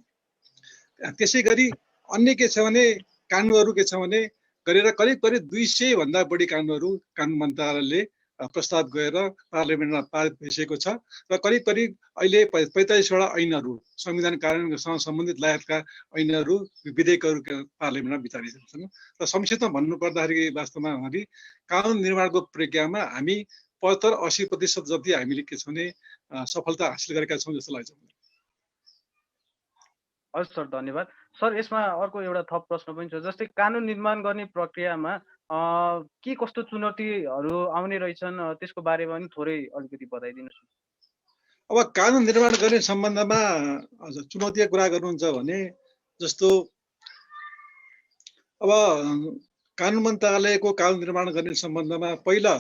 त्यसै गरी अन्य के छ भने कानुनहरू के छ भने गरेर करिब 200 भन्दा बढी कानुनहरू कानुन मन्त्रालयले प्रस्ताव गरेर पार्लियामेन्टमा पारित भइसकेको छ र करिब अहिले 45वटा ऐनहरू संविधान कार्यान्वयनसँग सम्बन्धित लगायतका ऐनहरू विधेयकहरू पार्लियामेन्टमा विचारिएका छन्। र संक्षिप्तमा भन्नुपर्दाखेरि वास्तवमा कानुन निर्माणको प्रक्रियामा हामी 75-80% जति हामीले के छ भने सफलता हासिल गरेका छौँ जस्तो लाग्छ। हस् सर, धन्यवाद। सर, यसमा अर्को एउटा थप प्रश्न पनि छ। जस्तै कानुन निर्माण गर्ने प्रक्रियामा के कस्तो चुनौतीहरू आउने रहेछन् त्यसको बारेमा पनि थोरै अलिकति बताइदिनुहोस्। अब कानुन निर्माण गर्ने सम्बन्धमा चुनौतीको कुरा गर्नुहुन्छ भने जस्तो अब कानुन मन्त्रालयको कानुन निर्माण गर्ने सम्बन्धमा पहिलो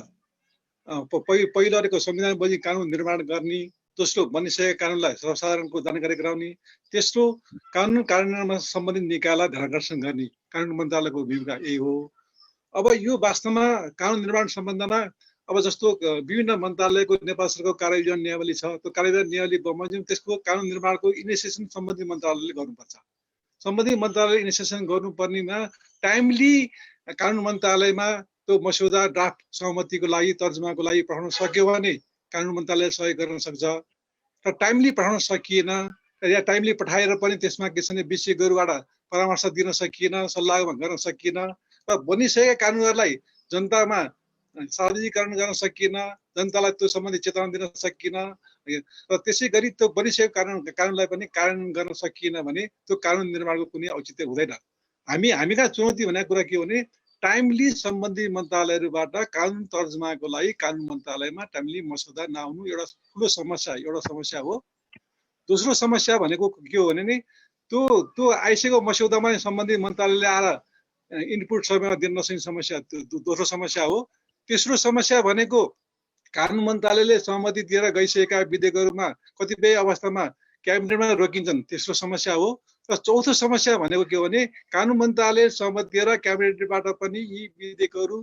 संविधान बजी कानुन निर्माण गर्ने, दोस्रो बनिसकेका कानुनलाई सर्वसाधारणको जानकारी गराउने, तेस्रो कानुन कार्यान्वयनमा सम्बन्धित निकायलाई ध्यानाकर्षण गर्ने कानुन मन्त्रालयको भूमिका यही हो। अब यो वास्तवमा कानुन निर्माण सम्बन्धमा अब जस्तो विभिन्न मन्त्रालयको नेपाल सरकारको कार्यविधान नियमावली छ, त्यो कार्यविधान नियमावली बमोजिम त्यसको कानुन निर्माणको इनिसिएसन सम्बन्धित मन्त्रालयले गर्नुपर्छ। सम्बन्धित मन्त्रालयले इनिसिएसन गर्नुपर्नेमा टाइमली कानुन मन्त्रालयमा त्यो मस्यौदा ड्राफ्ट सहमतिको लागि तर्जुमाको लागि पठाउन सक्यो भने कानुन मन्त्रालयले सहयोग गर्न सक्छ। र टाइमली पठाउन सकिएन या टाइमली पठाएर पनि त्यसमा के छ भने विषयगरुबाट परामर्श दिन सकिएन, सल्लाह गर्न सकिएन र बनिसकेका कानुनहरूलाई जनतामा सार्वजनिकरण गर्न सकिएन, जनतालाई त्यो सम्बन्धी चेतना दिन सकिएन र त्यसै गरी त्यो बनिसकेको कानुनलाई पनि कार्यान्वयन गर्न सकिएन भने त्यो कानुन निर्माणको कुनै औचित्य हुँदैन। हामीका चुनौती भनेको कुरा के हो भने टाइमली सम्बन्धित मन्त्रालयहरूबाट कानुन तर्जुमाको लागि कानुन मन्त्रालयमा टाइमली मसौदा नआउनु एउटा ठुलो समस्या हो। दोस्रो समस्या भनेको के हो भने नि त्यो आइसकेको मस्यौदामा सम्बन्धित मन्त्रालयले आएर इनपुट समयमा दिन नसक्ने समस्या दोस्रो समस्या हो। तेस्रो समस्या भनेको कानुन मन्त्रालयले सहमति दिएर गइसकेका विधेयकहरूमा कतिपय अवस्थामा क्याबिनेटमा रोकिन्छन्, तेस्रो समस्या हो। र चौथो समस्या भनेको के हो भने कानुन मन्त्रालय सहमति दिएर क्याबिनेटबाट पनि यी विधेयकहरू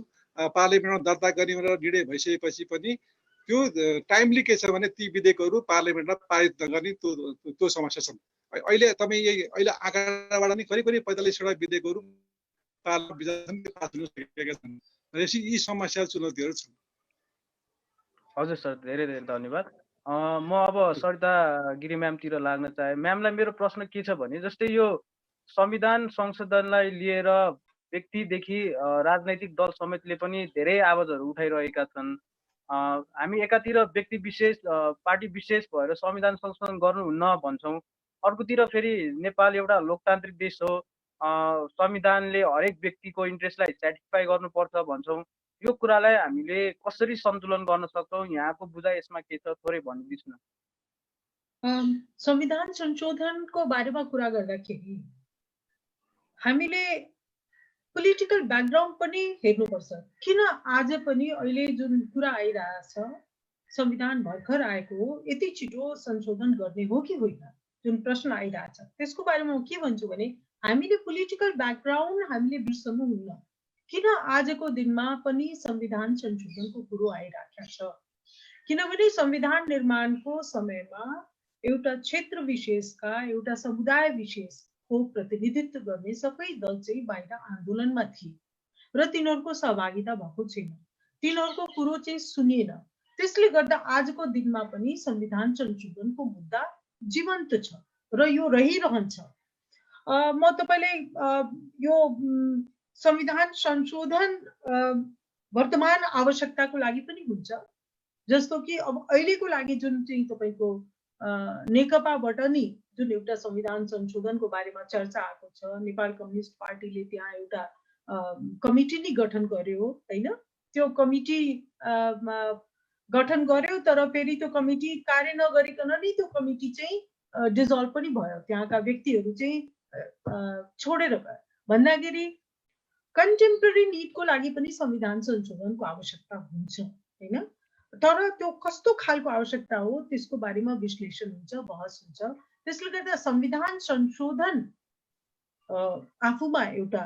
पार्लियामेन्टमा दर्ता गर्ने भनेर निर्णय भइसकेपछि पनि त्यो टाइमली के छ भने ती विधेयकहरू पार्लियामेन्टमा पारित नगर्ने त्यो समस्या छन्। अहिले तपाईँ अहिले आँकडाबाट नै करिब 45वटा विधेयकहरू पास हुन सकेका छन्। भनेपछि यी समस्या चुनौतीहरू छन्। हजुर सर, धेरै धेरै धन्यवाद। म अब सरिता गिरी म्यामतिर लाग्न चाहे। म्यामलाई मेरो प्रश्न के छ भने जस्तै यो संविधान संशोधनलाई लिएर व्यक्तिदेखि राजनैतिक दल समेतले पनि धेरै आवाजहरू उठाइरहेका छन्। हामी एकातिर व्यक्ति विशेष पार्टी विशेष भएर संविधान संशोधन गर्नुहुन्न भन्छौँ, अर्कोतिर फेरि नेपाल एउटा लोकतान्त्रिक देश हो, संविधानले हरेक व्यक्तिको इन्ट्रेस्टलाई सेटिस्फाई गर्नुपर्छ भन्छौँ। यो कुरालाई हामीले कसरी सन्तुलन गर्न सक्छौँ? यहाँको बुझाइ यसमा के छ, थोरै भनिदिनुहोस् न। संविधान संशोधनको बारेमा कुरा गर्दाखेरि हामीले पोलिटिकल ब्याकग्राउन्ड पनि हेर्नुपर्छ। किन आज पनि अहिले जुन कुरा आइरहेछ, संविधान भर्खर आएको हो, यति छिटो संशोधन गर्ने हो कि होइन, जुन प्रश्न आइरहेछ त्यसको बारेमा म के भन्छु भने हामीले पोलिटिकल ब्याकग्राउन्ड हामीले बिर्सनु हुन्न। किन आजको दिनमा पनि संविधान संशोधनको कुरो आइराखेको छ? किनभने संविधान निर्माणको समयमा एउटा क्षेत्र विशेषका, एउटा समुदाय विशेषको प्रतिनिधित्व गर्ने सबै दल चाहिँ बाहिर आन्दोलनमा थिए र तिनीहरूको सहभागिता भएको छैन, तिनीहरूको कुरो चाहिँ सुनिएन। त्यसले गर्दा आजको दिनमा पनि संविधान संशोधनको मुद्दा जीवन्त छ र यो रहिरहन्छ। म तपाईलाई यो संविधान संशोधन वर्तमान आवश्यकताको लागि पनि हुन्छ। जस्तो कि अब अहिलेको लागि जुन चाहिँ तपाईको नेकपाबाट नि जुन एउटा संविधान संशोधनको बारेमा चर्चा आएको छ, नेपाल कम्युनिस्ट पार्टीले त्यहाँ एउटा कमिटी नि गठन गर्यो हैन? त्यो कमिटी गठन गर्यो, तर फेरि त्यो कमिटी कार्य नगरिकन नि त्यो कमिटी चाहिँ डिजल्भ पनि भयो, त्यहाँका व्यक्तिहरू चाहिँ छोडेर गए। भन्दाखेरि कन्टेम्पोरेरी निडको लागि पनि संविधान संशोधनको आवश्यकता हुन्छ हैन? तर त्यो कस्तो खालको आवश्यकता हो त्यसको बारेमा विश्लेषण हुन्छ, बहस हुन्छ। त्यसले गर्दा संविधान संशोधन आफूमा एउटा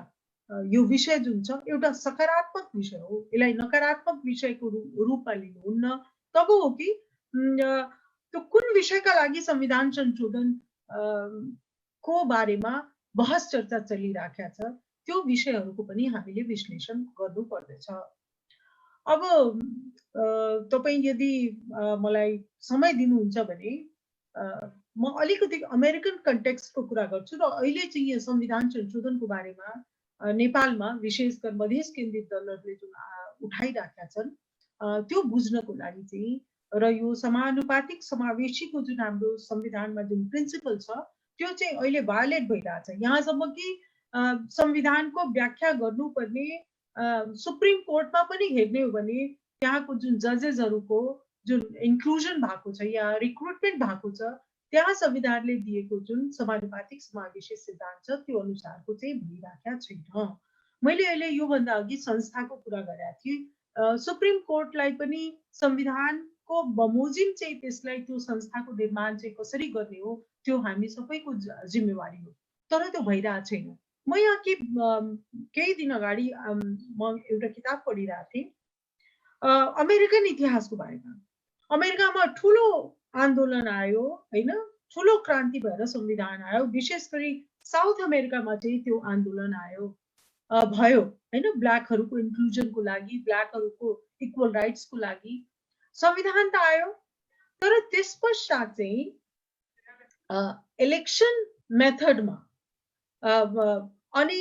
यो विषय जुन छ एउटा सकारात्मक विषय हो, यसलाई नकारात्मक विषयको रूपमा लिनुहुन्न। तब हो कि त्यो कुन विषयका लागि संविधान संशोधन को बारेमा बहस चर्चा चलिराखेको छ, त्यो विषयहरूको पनि हामीले विश्लेषण गर्नु पर्दछ। अब तपाई यदि मलाई समय दिनुहुन्छ भने म अलिकति अमेरिकन कन्टेक्स्टको कुरा गर्छु र अहिले चाहिँ यो संविधान संशोधनको बारेमा नेपालमा विशेष गरी मधेस केन्द्रित दलहरूले जुन उठाइराखेका छन् त्यो बुझ्नको लागि चाहिँ र यो समानुपातिक समावेशीको जुन हाम्रो संविधानमा जुन प्रिन्सिपल छ त्यो चाहिँ अहिले भायोलेट भइरहेछ। यहाँसम्म कि संविधानको व्याख्या गर्नुपर्ने सुप्रिम कोर्टमा पनि हेर्ने हो भने त्यहाँको जुन जजेसहरूको जुन इन्क्लुजन भएको छ या रिक्रुटमेन्ट भएको छ, त्यहाँ संविधानले दिएको जुन समानुपातिक समावेशी सिद्धान्त छ त्यो अनुसारको चाहिँ भइराखेको छैन। मैले अहिले योभन्दा अघि संस्थाको कुरा गरेका थिएँ। सुप्रिम कोर्टलाई पनि संविधानको बमोजिम चाहिँ त्यसलाई त्यो संस्थाको निर्माण चाहिँ कसरी गर्ने हो त्यो हामी सबैको जिम्मेवारी हो, तर त्यो भइरहेको छैन। म यहाँ केही दिन अगाडि म एउटा किताब पढिरहेको थिएँ अमेरिकन इतिहासको बारेमा। अमेरिकामा ठुलो आन्दोलन आयो हैन, ठुलो क्रान्ति भएर संविधान आयो। विशेष गरी साउथ अमेरिकामा चाहिँ त्यो आन्दोलन आयो भयो हैन, ब्ल्याकहरूको इन्क्लुजनको लागि, ब्ल्याकहरूको इक्वल राइट्सको लागि संविधान त आयो। तर त्यसपश्चात चाहिँ इलेक्सन मेथडमा अनि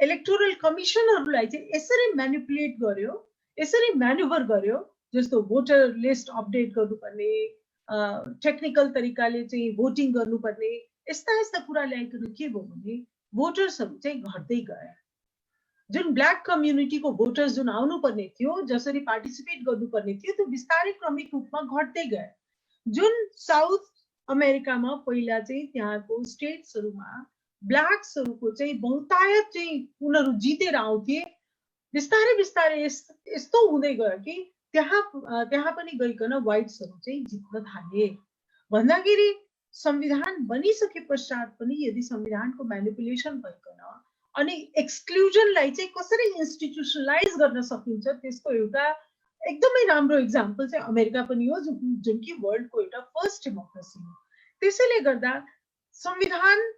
इलेक्टोरल कमिसनहरूलाई चाहिँ यसरी म्यानिपुलेट गर्यो, यसरी म्यानुभर गर्यो, जस्तो भोटर लिस्ट अपडेट गर्नुपर्ने, टेक्निकल तरिकाले चाहिँ भोटिङ गर्नुपर्ने, यस्ता यस्ता कुरा ल्याइकन के भयो भने भोटर्सहरू चाहिँ घट्दै गए। जुन ब्ल्याक कम्युनिटीको भोटर्स जुन आउनुपर्ने थियो, जसरी पार्टिसिपेट गर्नुपर्ने थियो, त्यो बिस्तारै क्रमिक रूपमा घट्दै गए। जुन साउथ अमेरिकामा पहिला चाहिँ त्यहाँको स्टेट्सहरूमा ब्ल्याक्सहरूको चाहिँ बहुतायत चाहिँ उनीहरू जितेर आउँथे, बिस्तारै बिस्तारै यस्तो हुँदै गयो कि त्यहाँ पनि गइकन व्हाइट्सहरू चाहिँ जित्न थाले। भन्दाखेरि संविधान बनिसके पश्चात पनि यदि संविधानको म्यानिपुलेसन भइकन अनि एक्सक्लुजनलाई चाहिँ कसरी इन्स्टिट्युसनलाइज गर्न सकिन्छ त्यसको एउटा एकदमै राम्रो इक्जाम्पल चाहिँ अमेरिका पनि हो, जुन कि वर्ल्डको एउटा फर्स्ट डेमोक्रेसी हो। त्यसैले गर्दा संविधान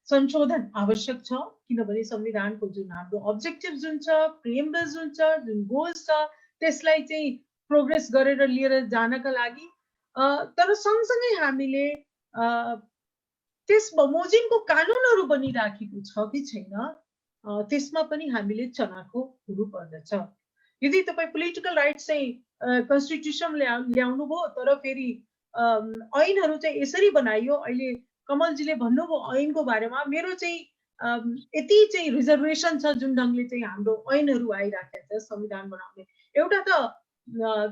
संशोधन आवश्यक छ, किनभने संविधानको जुन हाम्रो अब्जेक्टिभ जुन छ, प्रिएम्बल जुन छ, जुन गोल्स छ, त्यसलाई चाहिँ प्रोग्रेस गरेर लिएर जानका लागि। तर सँगसँगै हामीले त्यस बमोजिमको कानुनहरू बनिराखेको छ कि छैन त्यसमा पनि हामीले चनाखो हुनुपर्दछ। यदि तपाईँ पोलिटिकल राइट्स चाहिँ कन्स्टिट्युसन ल्याउनु भयो तर फेरि ऐनहरू चाहिँ यसरी बनाइयो, अहिले कमलजीले भन्नुभयो ऐनको बारेमा, मेरो चाहिँ यति चाहिँ रिजर्भेसन छ जुन ढङ्गले चाहिँ हाम्रो ऐनहरू आइराखेको छ संविधान बनाउने। एउटा त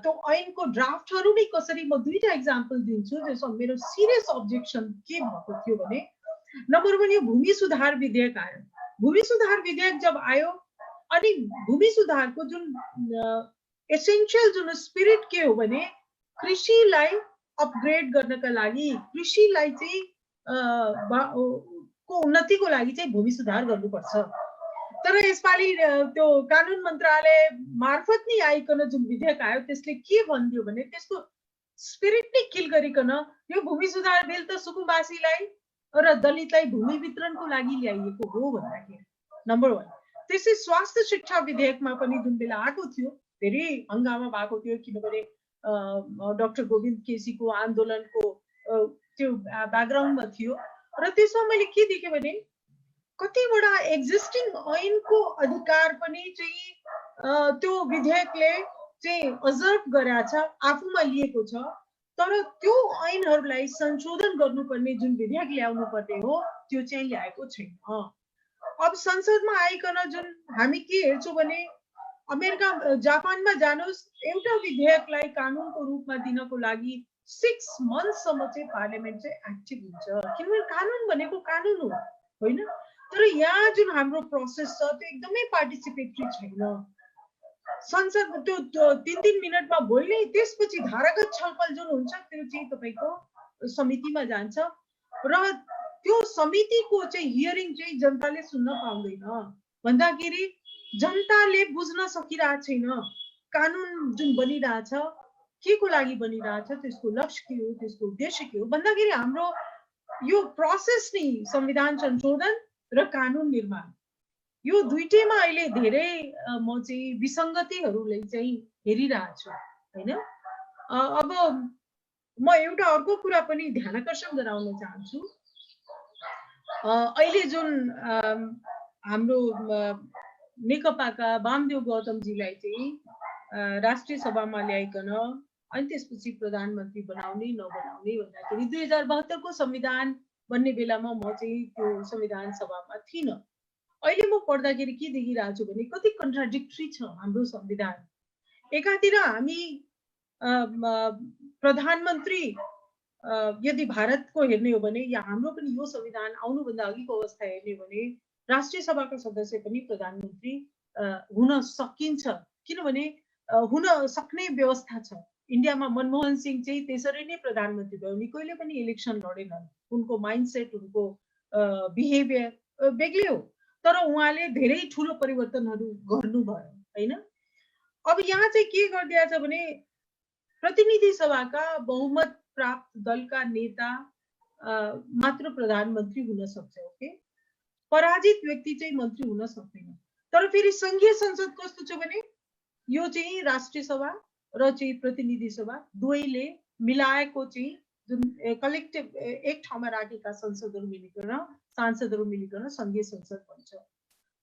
त्यो ऐनको ड्राफ्टहरू नै कसरी, म दुईटा इक्जाम्पल दिन्छु जसमा मेरो सिरियस अब्जेक्सन के भएको थियो भने, नम्बर 1 यो भूमि सुधार विधेयक आयो। भूमि सुधार विधेयक जब आयो अनि भूमि सुधारको जुन एसेन्शियल जुन स्पिरिट के हो भने कृषिलाई अपग्रेड गर्नका लागि, कृषिलाई चाहिँ को उन्नतिको लागि चाहिँ भूमि सुधार गर्नुपर्छ। तर यसपालि त्यो कानुन मन्त्रालय मार्फत नै आइकन जुन विधेयक आयो त्यसले के भनिदियो भने त्यसको स्पिरिट नै किल गरिकन यो भूमि सुधार बिल त सुकुम्बासीलाई र दलितलाई भूमि वितरणको लागि ल्याइएको हो भन्दाखेरि नम्बर 1। त्यसै स्वास्थ्य शिक्षा विधेयकमा पनि जुन बेला आएको थियो धेरै हंगामा भएको थियो, किनभने डाक्टर गोविन्द केसीको आन्दोलनको त्यो ब्याकग्राउन्डमा थियो। र त्यसमा मैले के देखेँ भने कतिवटा एक्जिस्टिङ ऐनको अधिकार पनि चाहिँ त्यो विधेयकले चाहिँ अजर्भ गरेछ, आफूमा लिएको छ। तर त्यो ऐनहरूलाई संशोधन गर्नुपर्ने जुन विधेयक ल्याउनु पर्ने हो त्यो चाहिँ ल्याएको छैन। अब संसदमा आइकन जुन हामी के हेर्छौँ भने अमेरिका जापानमा जानुहोस्, एउटा विधेयकलाई कानुनको रूपमा दिनको लागि 6 मन्थसम्म चाहिँ पार्लियामेन्ट चाहिँ एक्टिभ हुन्छ, किनभने कानुन भनेको कानुन हो होइन। तर यहाँ जुन हाम्रो प्रोसेस छ त्यो एकदमै पार्टिसिपेटरी छैन। संसद त्यो 3-3 मिनटमा बोल्ने, त्यसपछि धारागत छलफल जुन हुन्छ त्यो चाहिँ तपाईको समितिमा जान्छ र त्यो समितिको चाहिँ हियरिङ चाहिँ जनताले सुन्न पाउँदैन। भन्दाखेरि जनताले बुझ्न सकिरहेको छैन कानुन जुन बनिरहेछ के को लागि बनिरहेछ, त्यसको लक्ष्य के हो, त्यसको उद्देश्य के हो। भन्दाखेरि हाम्रो यो प्रोसेस नै संविधान संशोधन र कानुन निर्माण, यो दुईटैमा अहिले धेरै म चाहिँ विसङ्गतिहरूले चाहिँ हेरिरहेको छु होइन। अब म एउटा अर्को कुरा पनि ध्यानकर्षण गराउन चाहन्छु। अहिले जुन हाम्रो नेकपाका वामदेव गौतमजीलाई चाहिँ राष्ट्रिय सभामा ल्याइकन अनि त्यसपछि प्रधानमन्त्री बनाउने नबनाउने भन्दाखेरि 2072 को संविधान बन्ने बेलामा म चाहिँ त्यो संविधान सभामा थिइनँ। अहिले म पढ्दाखेरि के देखिरहेको छु भने कति कन्ट्राडिक्टरी छ हाम्रो संविधान। एकातिर हामी प्रधानमन्त्री यदि भारतको हेर्ने हो भने या हाम्रो पनि यो संविधान आउनुभन्दा अघिको अवस्था हेर्ने हो भने राष्ट्रिय सभाका सदस्य पनि प्रधानमन्त्री हुन सकिन्छ, किनभने हुन सक्ने व्यवस्था छ। इन्डियामा मनमोहन सिंह चाहिँ त्यसरी नै प्रधानमन्त्री भयो, निकैले पनि इलेक्सन लडेनन्, उनको माइन्डसेट उनको बिहेभियर बेग्लै हो, तर उहाँले धेरै ठुलो परिवर्तनहरू गर्नुभयो होइन। अब यहाँ चाहिँ के गरिदिएको छ भने प्रतिनिधि सभाका बहुमत प्राप्त दलका नेता मात्र प्रधानमन्त्री हुन सक्छ, ओके, पराजित व्यक्ति चाहिँ मन्त्री हुन सक्दैन। तर फेरि संघीय संसद कस्तो छ भने यो चाहिँ राष्ट्रिय सभा र चाहिँ प्रतिनिधि सभा दुवैले मिलाएको चाहिँ जुन कलेक्टिभ एक ठाउँमा राखेका सांसदहरू मिलिकन संघीय संसद भन्छ।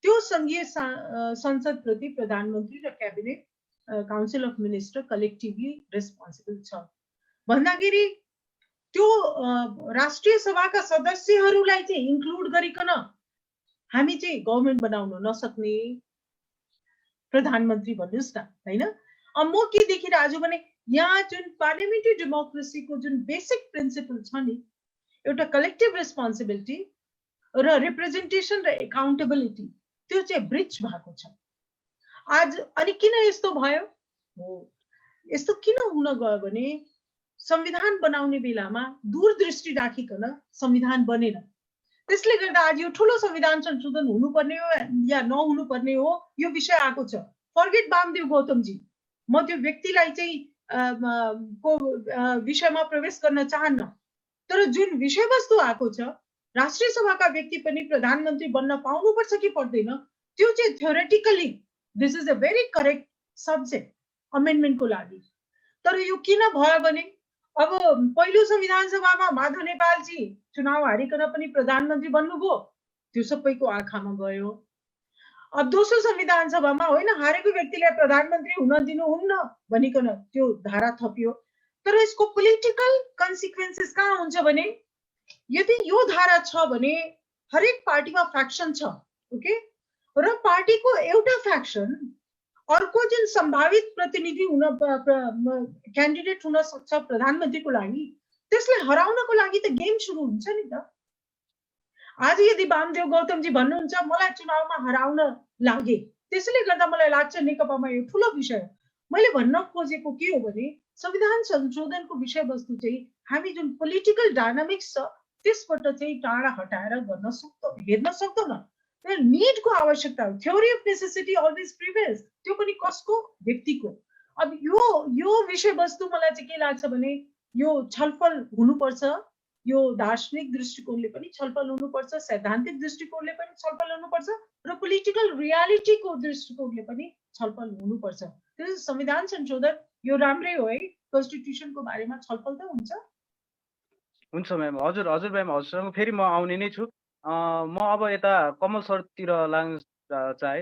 त्यो संघीय संसद प्रति प्रधानमन्त्री र cabinet council of minister collectively responsible छ। भन्दाखेरि त्यो राष्ट्रिय सभाका सदस्यहरूलाई चाहिँ इन्क्लुड गरिकन हामी चाहिँ गभर्नमेन्ट बनाउन नसक्ने प्रधानमन्त्री भन्नुस् न हैन। अब म के देखिरहेको छु भने यहाँ जुन पार्लियामेन्ट्री डेमोक्रेसीको जुन बेसिक प्रिन्सिपल छ नि, एउटा कलेक्टिभ रेस्पोन्सिबिलिटी र रिप्रेजेन्टेसन र एकाउन्टेबिलिटी, त्यो चाहिँ ब्रिच भएको छ आज। अनि किन यस्तो भयो हो, यस्तो किन हुन गयो भने संविधान बनाउने बेलामा दूरदृष्टि राखिकन संविधान बनेन। त्यसले गर्दा आज यो ठुलो संविधान संशोधन हुनुपर्ने हो या नहुनुपर्ने हो यो विषय आएको छ। फर्गेट वामदेव गौतमजी, म त्यो व्यक्तिलाई चाहिँ को विषयमा प्रवेश गर्न चाहन्न, तर जुन विषयवस्तु आएको छ राष्ट्रिय सभाका व्यक्ति पनि प्रधानमन्त्री बन्न पाउनुपर्छ कि पर्दैन, त्यो चाहिँ theoretically this is a very correct subject अमेन्डमेन्टको लागि। तर यो किन भयो भने अब पहिलो संविधान सभामा माधव नेपालजी चुनाव हारिकन पनि प्रधानमन्त्री बन्नुभयो, त्यो सबैको आँखामा गयो। अब दोस्रो संविधान सभामा होइन हारेको व्यक्तिले प्रधानमन्त्री हुन दिनुहुन्न भनिकन त्यो धारा थपियो। तर यसको पोलिटिकल कन्सिक्वेन्सेस कहाँ हुन्छ भने यदि यो धारा छ भने हरेक पार्टीमा फ्याक्सन छ, ओके, र पार्टीको एउटा फ्याक्सन अर्को जुन सम्भावित प्रतिनिधि हुन क्यान्डिडेट हुन सक्छ प्रधानमन्त्रीको लागि त्यसलाई हराउनको लागि त गेम सुरु हुन्छ नि त। आज यदि वामदेव गौतमजी भन्नुहुन्छ मलाई चुनावमा हराउन लागे, त्यसैले गर्दा मलाई लाग्छ नेकपामा यो ठुलो विषय हो। मैले भन्न खोजेको के हो भने संविधान संशोधनको विषयवस्तु चाहिँ हामी जुन पोलिटिकल डायनामिक्स छ त्यसबाट चाहिँ टाढा हटाएर हेर्न सक्दैनौँ। निडको आवश्यकता हो। थ्योरी अफ नेसेसिटी अलवेज प्रिभेल्स, त्यो पनि कसको? व्यक्तिको। अब यो विषयवस्तु मलाई चाहिँ के लाग्छ भने यो छलफल हुनुपर्छ, यो दार्शनिक दृष्टिकोणले पनि छलफल हुनुपर्छ, सैद्धान्तिक दृष्टिकोणले पनि छलफल हुनुपर्छ र पोलिटिकल रियालिटीको दृष्टिकोणले पनि छलफल हुनुपर्छ। त्यसैले संविधान संशोधन यो राम्रै हो है, कन्स्टिट्युसनको बारेमा छलफल त हुन्छ म्याम। हजुर म्याम, हजुरसँग फेरि म आउने नै छु। म अब यता कमल सरतिर लाग्न चाहे।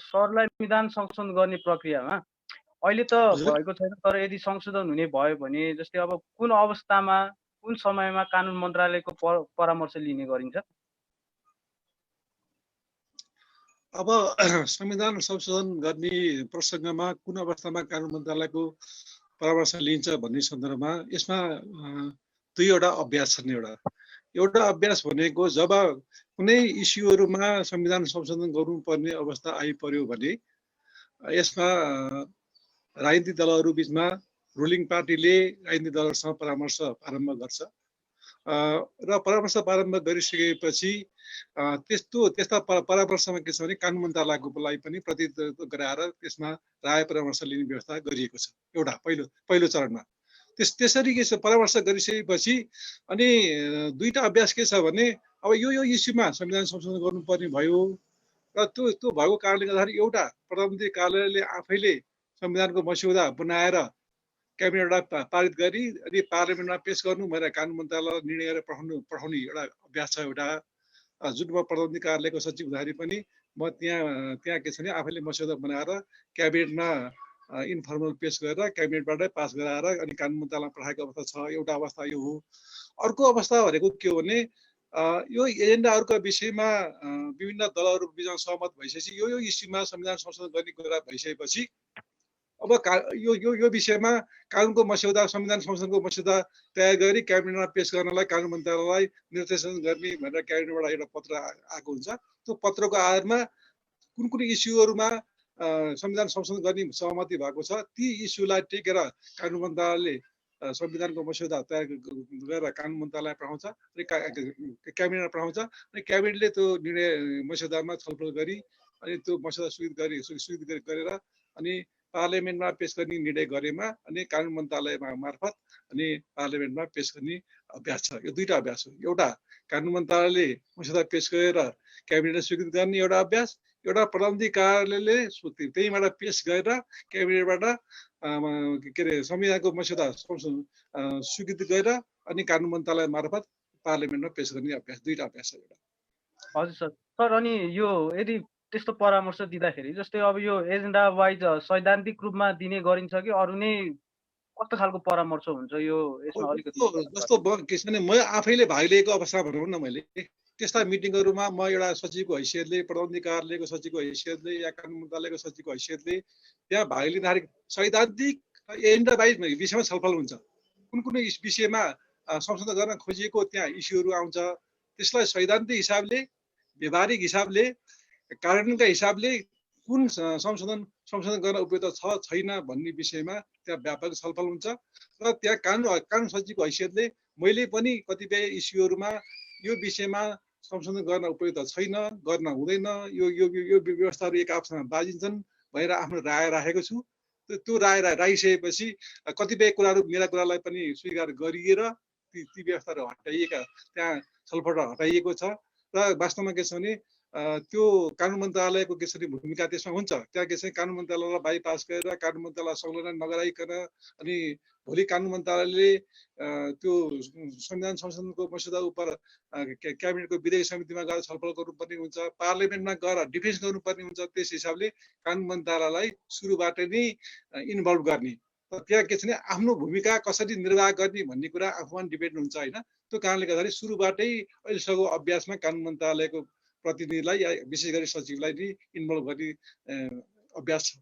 सरलाई संविधान संशोधन गर्ने प्रक्रियामा अहिले त भएको छैन, तर यदि संशोधन हुने भयो भने जस्तै अब कुन अवस्थामा कुन समयमा कानुन मन्त्रालयको परामर्श लिने गरिन्छ? अब संविधान संशोधन गर्ने प्रसङ्गमा कुन अवस्थामा कानुन मन्त्रालयको परामर्श लिन्छ भन्ने सन्दर्भमा यसमा दुईवटा अभ्यास छन्। एउटा अभ्यास भनेको जब कुनै इस्युहरूमा संविधान संशोधन गर्नुपर्ने अवस्था आइपर्यो भने यसमा राजनीतिक दलहरू बिचमा रुलिङ पार्टीले राजनीतिक दलहरूसँग परामर्श प्रारम्भ गर्छ र परामर्श प्रारम्भ गरिसकेपछि त्यस्ता परामर्शमा के छ भने कानुन मन्त्रालयको लागि पनि प्रतिनिधित्व गराएर त्यसमा राय परामर्श लिने व्यवस्था गरिएको छ एउटा पहिलो चरणमा। त्यसरी के छ परामर्श गरिसकेपछि अनि दुईटा अभ्यास के छ भने अब यो इस्युमा संविधान संशोधन गर्नुपर्ने भयो र त्यो भएको कारणले गर्दाखेरि एउटा प्रधानमन्त्री कार्यालयले आफैले संविधानको मस्यौदा बनाएर क्याबिनेटबाट पारित गरी अनि पार्लियामेन्टमा पेश गर्नु भनेर कानुन मन्त्रालयलाई निर्णय गरेर पठाउने एउटा अभ्यास छ एउटा। जुन म प्रधानमन्त्री कार्यालयको सचिव हुँदाखेरि पनि म त्यहाँ के छ भने आफैले मस्यौदा बनाएर क्याबिनेटमा इन्फर्मल पेश गरेर क्याबिनेटबाटै पास गराएर अनि कानुन मन्त्रालयमा पठाएको अवस्था छ। एउटा अवस्था यो हो। अर्को अवस्था भनेको के हो भने यो एजेन्डाहरूको विषयमा विभिन्न दलहरू बिचमा सहमत भइसकेपछि यो इस्युमा संविधान संशोधन गर्ने कुरा भइसकेपछि अब यो विषयमा कानुनको मस्यौदा संविधान संशोधनको मस्यौदा तयार गरी क्याबिनेटमा पेश गर्नलाई कानुन मन्त्रालयलाई निर्देशन गर्ने भनेर क्याबिनेटबाट एउटा पत्र आएको हुन्छ। त्यो पत्रको आधारमा कुन इस्युहरूमा संविधान संशोधन गर्ने सहमति भएको छ ती इस्युलाई टेकेर कानुन मन्त्रालयले संविधानको मस्यौदा तयार गरेर कानुन मन्त्रालय पठाउँछ अनि क्याबिनेटमा पठाउँछ अनि क्याबिनेटले त्यो निर्णय मस्यौदामा छलफल गरी अनि त्यो मस्यौदा स्वीकृत गरेर अनि पार्लियामेन्टमा पेश गर्ने निर्णय गरेमा अनि कानुन मन्त्रालय मार्फत अनि पार्लियामेन्टमा पेश गर्ने अभ्यास छ। यो दुईटा अभ्यास हो। एउटा कानुन मन्त्रालयले मस्यौदा पेश गरेर क्याबिनेटले स्वीकृत गर्ने एउटा अभ्यास, एउटा प्रधानमन्त्री कार्यालयले त्यहीँबाट पेश गरेर क्याबिनेटबाट के अरे संविधानको मस्यौदा स्वीकृत गरेर अनि कानुन मन्त्रालय मार्फत पार्लियामेन्टमा पेश गर्ने अभ्यास, दुईटा अभ्यास छ एउटा। हजुर सर, अनि यो यदि त्यस्तो परामर्श दिँदाखेरि जस्तै अब यो एजेन्डा वाइज सैद्धान्तिक रूपमा दिने गरिन्छ कि अरू नै कस्तो खालको परामर्श हुन्छ यो यसमा अलिकति? जस्तो के छ भने म आफैले भाग लिएको अवस्था भनौँ न, मैले त्यस्ता मिटिङहरूमा म एउटा सचिवको हैसियतले, प्रधानमन्त्री कार्यालयको सचिवको हैसियतले या कानुन मन्त्रालयको सचिवको हैसियतले त्यहाँ भाग लिँदाखेरि सैद्धान्तिक एजेन्डा वाइज विषयमा छलफल हुन्छ। कुन विषयमा संशोधन गर्न खोजिएको त्यहाँ इस्युहरू आउँछ, त्यसलाई सैद्धान्तिक हिसाबले, व्यवहारिक हिसाबले, कार्यान्वयनका हिसाबले कुन संशोधन गर्न उपयुक्त छ छैन भन्ने विषयमा त्यहाँ व्यापक छलफल हुन्छ र त्यहाँ कानुन सचिवको हैसियतले मैले पनि कतिपय इस्युहरूमा यो विषयमा संशोधन गर्न उपयुक्त छैन, गर्न हुँदैन, यो व्यवस्थाहरू एक आपसमा बाजिन्छन् भनेर आफ्नो राय राखेको छु। त्यो राय राखिसकेपछि कतिपय कुराहरू मेरा कुरालाई पनि स्वीकार गरिएर ती व्यवस्थाहरू हटाइएका त्यहाँ छलफल हटाइएको छ र वास्तवमा के छ भने त्यो कानुन मन्त्रालयको के छ भने भूमिका त्यसमा हुन्छ। त्यहाँ के छ कानुन मन्त्रालयलाई बाइपास गरेर कानुन मन्त्रालय संलग्न नगराइकन अनि भोलि कानुन मन्त्रालयले त्यो संविधान संशोधनको मस्यौदा उप क्याबिनेटको विधेयक समितिमा गएर छलफल गर्नुपर्ने हुन्छ, पार्लियामेन्टमा गएर डिफेन्स गर्नुपर्ने हुन्छ। त्यस हिसाबले कानुन मन्त्रालयलाई सुरुबाट नै इन्भल्भ गर्ने, त्यहाँ के छ भने आफ्नो भूमिका कसरी निर्वाह गर्ने भन्ने कुरा आफूमा डिपेन्ड हुन्छ होइन। त्यो कारणले गर्दाखेरि सुरुबाटै अहिलेसम्मको अभ्यासमा कानुन मन्त्रालयको प्रतिनिधिलाई या विशेष गरी सचिवलाई नै इन्भल्भ गर्ने अभ्यास छ।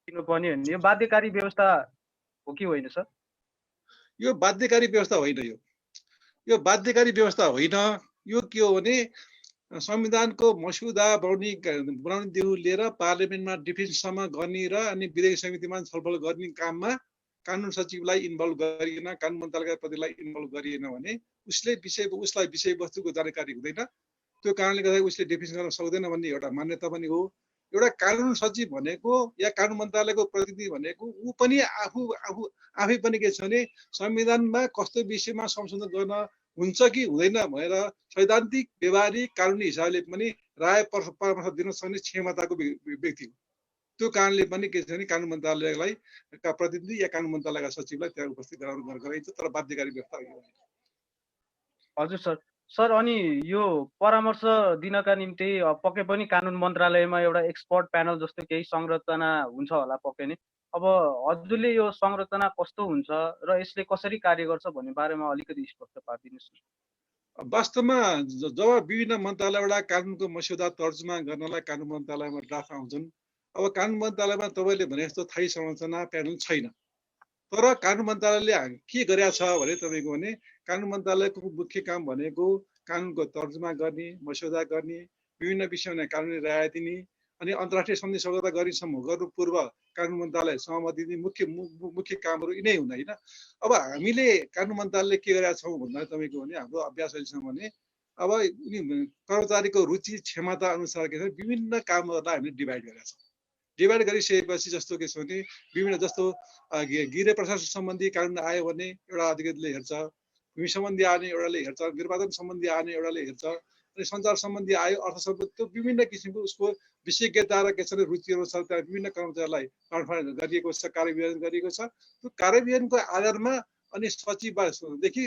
दिनुपर्ने हो नि, यो बाध्यकारी व्यवस्था हो कि होइन सर? यो बाध्यकारी व्यवस्था होइन, यो बाध्यकारी व्यवस्था होइन। यो के हो भने संविधानको मस्यौदा बनाउनेदेखि लिएर पार्लियामेन्टमा डिफेन्ससम्म गर्ने र अनि विधेयक समितिमा छलफल गर्ने काममा कानुन सचिवलाई इन्भल्भ गरिएन, कानुन मन्त्रालयका प्रतिनिधिलाई इन्भल्भ गरिएन भने उसलाई विषयवस्तुको जानकारी हुँदैन। त्यो कारणले गर्दा उसले डिफेन्स गर्न सक्दैन भन्ने एउटा मान्यता पनि हो। एउटा कानुन सचिव भनेको या कानुन मन्त्रालयको प्रतिनिधि भनेको ऊ पनि आफै पनि के छ भने संविधानमा कस्तो विषयमा संशोधन गर्न हुन्छ कि हुँदैन भनेर सैद्धान्तिक व्यवहारिक कानुनी हिसाबले पनि राय परामर्श दिन सक्ने क्षमताको व्यक्ति हो। त्यो कारणले पनि के छ भने कानुन मन्त्रालयलाई प्रतिनिधि या कानुन मन्त्रालयका सचिवलाई त्यहाँ उपस्थित गराइन्छ, तर बाध्यकारी व्यवस्था होइन। हजुर सर। सर अनि यो परामर्श दिनका निम्ति पक्कै पनि कानुन मन्त्रालयमा एउटा एक्सपर्ट प्यानल जस्तो केही संरचना हुन्छ होला पक्कै नै। अब हजुरले यो संरचना कस्तो हुन्छ र यसले कसरी कार्य गर्छ भन्ने बारेमा अलिकति स्पष्ट पारिदिनुहोस् न। वास्तवमा जब विभिन्न मन्त्रालयबाट कानुनको मस्यौदा तर्जुमा गर्नलाई कानुन मन्त्रालयमा ड्राफ्ट आउँछन्, अब कानुन मन्त्रालयमा तपाईँले भने जस्तो स्थायी संरचना प्यानल छैन। तर कानुन मन्त्रालयले के गरेका छ भने तपाईँको भने कानुन मन्त्रालयको मुख्य काम भनेको कानुनको तर्जुमा गर्ने, मस्यौदा गर्ने, विभिन्न विषयमा कानुनी राय दिने अनि अन्तर्राष्ट्रिय सन्धि सम्झौता गर्नु पूर्व कानुन मन्त्रालय सहमति दिने मुख्य कामहरू यिनै हुन् होइन। अब हामीले कानुन मन्त्रालयले के गरेका छौँ भन्दा तपाईँको भने हाम्रो अभ्यास अहिलेसम्म भने अब उनी कर्मचारीको रुचि क्षमता अनुसार के छ विभिन्न कामहरूलाई हामीले डिभाइड गरेका छौँ। डिभाइड गरिसकेपछि जस्तो के छ भने विभिन्न जस्तो गृह प्रशासन सम्बन्धी कानुन आयो भने एउटा अधिकारीले हेर्छ, भूमि सम्बन्धी आने एउटाले हेर्छ, निर्वाचन सम्बन्धी आने एउटाले हेर्छ, अनि सञ्चार सम्बन्धी आयो अर्थ सम्बन्धी, त्यो विभिन्न किसिमको उसको विशेषज्ञता र के छ भने रुचि अनुसार त्यहाँ विभिन्न कर्मचारीलाई बाँडफाँड गरिएको छ, कार्यविधान गरिएको छ। त्यो कार्यविधानको आधारमा अनि सचिवदेखि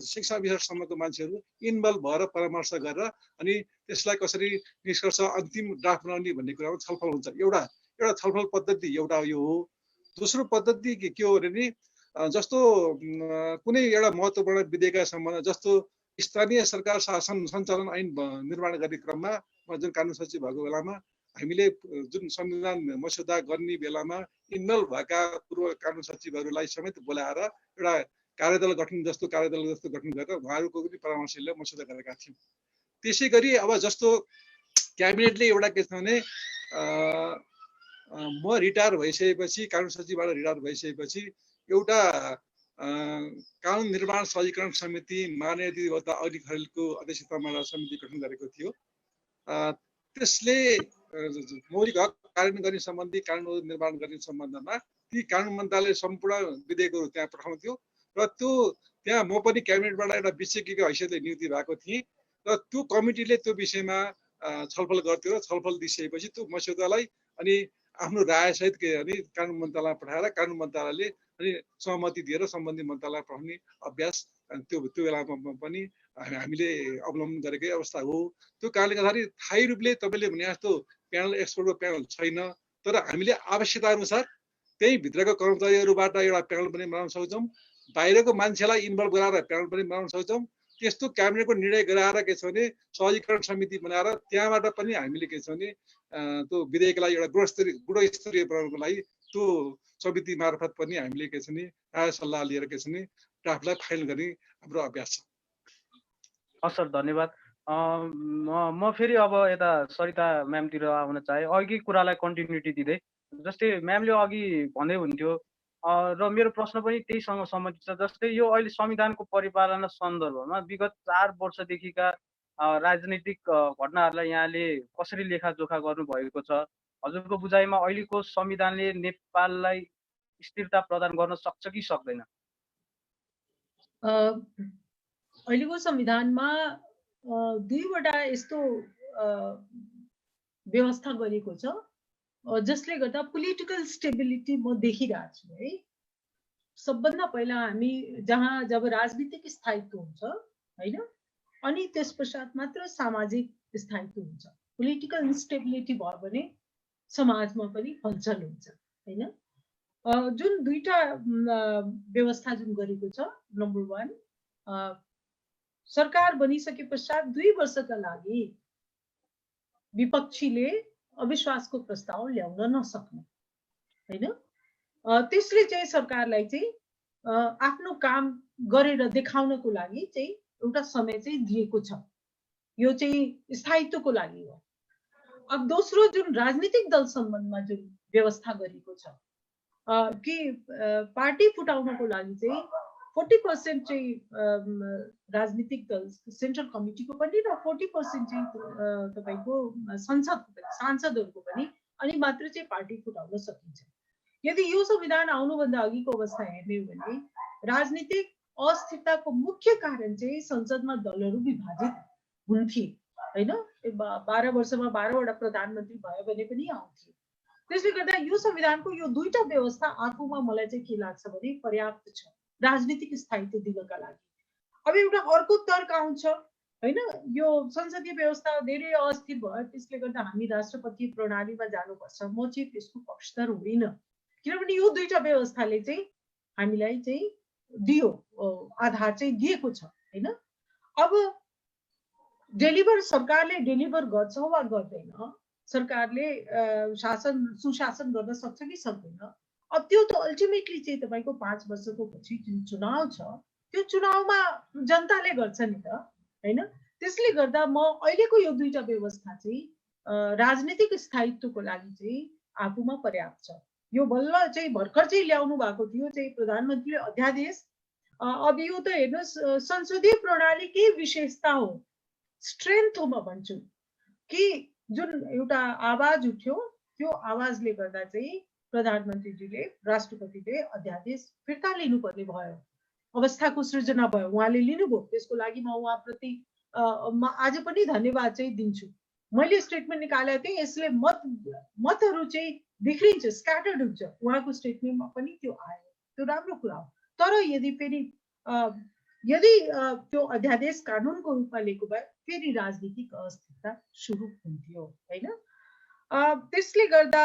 शिक्षा विभागसम्मको मान्छेहरू इन्भल्भ भएर परामर्श गरेर अनि त्यसलाई कसरी निष्कर्ष अन्तिम ड्राफ्ट बनाउने भन्ने कुरामा छलफल हुन्छ। एउटा छलफल पद्धति एउटा यो हो। दोस्रो पद्धति के हो भने नि जस्तो कुनै एउटा महत्त्वपूर्ण विधेयकका सम्बन्ध जस्तो स्थानीय सरकार शासन सञ्चालन ऐन निर्माण गर्ने क्रममा जुन कानुन सचिव भएको बेलामा हामीले जुन संविधान मस्यौदा गर्ने बेलामा इन्भल्भ भएका पूर्व कानुन सचिवहरूलाई समेत बोलाएर एउटा कार्यदल गठन जस्तो गठन गरेर उहाँहरूको पनि परामर्शले मस्यौदा गरेका थियौँ। त्यसै गरी अब जस्तो क्याबिनेटले एउटा के छ भने म रिटायर भइसकेपछि कानुन सचिवबाट रिटायर भइसकेपछि एउटा कानुन निर्माण सहजीकरण समिति माननीय अधिवक्ता अग्नि खरेलको अध्यक्षतामा समिति गठन गरेको थियो। त्यसले मौलिक हक कार्यान्वयन गर्ने सम्बन्धी कानुन निर्माण गर्ने सम्बन्धमा ती कानुन मन्त्रालय सम्पूर्ण विधेयकहरू त्यहाँ पठाउँथ्यो र त्यो त्यहाँ म पनि क्याबिनेटबाट एउटा विशेषज्ञको हैसियतले नियुक्ति भएको थिएँ र त्यो कमिटीले त्यो विषयमा छलफल गर्थ्यो र छलफल दिइसकेपछि त्यो मस्यौदालाई अनि आफ्नो रायसहित के अनि कानुन मन्त्रालयमा पठाएर कानुन मन्त्रालयले अनि सहमति दिएर सम्बन्धी मन्त्रालय पठाउने अभ्यास त्यो बेलामा पनि हामीले अवलम्बन गरेकै अवस्था हो। त्यो कारणले गर्दाखेरि स्थायी रूपले तपाईँले भने जस्तो प्यानल एक्सपर्टको प्यानल छैन, तर हामीले आवश्यकता अनुसार त्यही भित्रको कर्मचारीहरूबाट एउटा प्यानल पनि बनाउन सक्छौँ, बाहिरको मान्छेलाई इन्भल्भ गराएर प्यानल पनि बनाउन सक्छौँ। त्यस्तो क्याबिनेटको निर्णय गराएर के छ भने सहजीकरण समिति बनाएर त्यहाँबाट पनि हामीले के छ भने त्यो विधेयकलाई एउटा गुणस्तरीय बनाउनको लागि त्यो समिति मार्फत पनि हामीले के छ भने राय सल्लाह लिएर के छ भने ड्राफ्टलाई फाइल गर्ने हाम्रो अभ्यास छ। हस् सर, धन्यवाद। म फेरि अब यता सरिता म्यामतिर आउन चाहे, अघि कुरालाई कन्टिन्युटी दिँदै जस्तै म्यामले अघि भन्दै हुन्थ्यो र मेरो प्रश्न पनि त्यहीसँग सम्बन्धित छ। जस्तै यो अहिले संविधानको परिपालना सन्दर्भमा विगत 4 वर्षदेखिका राजनीतिक घटनाहरूलाई यहाँले कसरी लेखाजोखा गर्नुभएको छ? हजुरको बुझाइमा अहिलेको संविधानले नेपाललाई स्थिरता प्रदान गर्न सक्छ कि सक्दैन? अहिलेको संविधानमा दुईवटा यस्तो व्यवस्था गरिएको छ जसले गर्दा पोलिटिकल स्टेबिलिटी म देखिरहेको छु है। सबभन्दा पहिला हामी जब राजनीतिक स्थायित्व हुन्छ हैन, अनि त्यस पश्चात मात्र सामाजिक स्थायित्व हुन्छ। पोलिटिकल इन्स्टेबिलिटी भयो भने समाजमा पनि हलचल हुन्छ हैन। जुन दुईटा व्यवस्था जुन गरेको छ, नम्बर 1 सरकार बनिसके पश्चात 2 वर्षका लागि विपक्षीले अविश्वासको प्रस्ताव ल्याउन नसक्ने हैन। त्यसले चाहिँ सरकारलाई चाहिँ आफ्नो काम गरेर देखाउनको लागि चाहिँ एउटा समय चाहिँ दिएको छ। यो चाहिँ स्थायित्वको लागि हो। अब दोस्रो जुन राजनीतिक दल सम्बन्धमा जुन व्यवस्था गरिएको छ कि पार्टी फुटाउनको लागि चाहिँ 40% चाहिँ राजनीतिक दल सेन्ट्रल कमिटीको पनि र 40% चाहिँ तपाईको सांसदहरूको पनि, अनि मात्र चाहिँ पार्टी फुटाउन सकिन्छ। यदि यो संविधान आउनुभन्दा अघिको अवस्था हेर्ने हो भने राजनीतिक अस्थिरताको मुख्य कारण चाहिँ संसदमा दलहरू विभाजित हुन्थे हैन। 12 वर्षमा 12 वटा प्रधानमन्त्री भयो भने पनि आउँथे। त्यसले गर्दा यो संविधानको यो दुईटा व्यवस्था आफूमा मलाई चाहिँ के लाग्छ भने पर्याप्त छ राजनीतिक स्थायित्व दिनका लागि। अब एउटा अर्को तर्क आउँछ हैन, यो संसदीय व्यवस्था धेरै अस्थिर भयो, त्यसले गर्दा हामी राष्ट्रपति प्रणालीमा जानुपर्छ। म चाहिँ त्यसको पक्षधर हुँदिन, किनभने यो दुईटा व्यवस्थाले चाहिँ हामीलाई चाहिँ दियो, आधार चाहिँ दिएको छ हैन। अब सरकारले डेलिभर गर्छ वा गर्दैन, सरकारले सुशासन गर्न सक्छ कि सक्दैन, अब त्यो त अल्टिमेटली चाहिँ तपाईको 5 वर्षको पछि जुन चुनाव छ त्यो चुनावमा जनताले गर्छ नि त हैन। त्यसले गर्दा म अहिलेको यो दुईटा व्यवस्था चाहिँ राजनीतिक स्थायित्वको लागि चाहिँ आफूमा पर्याप्त छ। यो बल्ल चाहिँ भर्खर चाहिँ ल्याउनु भएको थियो चाहिँ प्रधानमन्त्रीले अध्यादेश। अब यो त हेर्नुहोस् संसदीय प्रणालीकै विशेषता हो, स्ट्रेन्थ हो। म भन्छु कि जुन एउटा आवाज उठ्यो त्यो आवाजले गर्दा चाहिँ प्रधानमन्त्रीजीले राष्ट्रपतिले अध्यादेश फिर्ता लिनुपर्ने भयो, अवस्थाको सृजना भयो, उहाँले लिनुभयो। त्यसको लागि म उहाँप्रति म आज पनि धन्यवाद चाहिँ दिन्छु। मैले स्टेटमेन्ट निकालेको थिएँ, यसले मतहरू चाहिँ बिग्रिन्छ, स्क्याटर्ड हुन्छ, उहाँको स्टेटमेन्टमा पनि त्यो आयो, त्यो राम्रो कुरा हो। तर यदि फेरि त्यो अध्यादेश कानुनको रूपमा लिएको भए फेरि राजनीतिक अस्थिरता सुरु हुन्थ्यो हैन। त्यसले गर्दा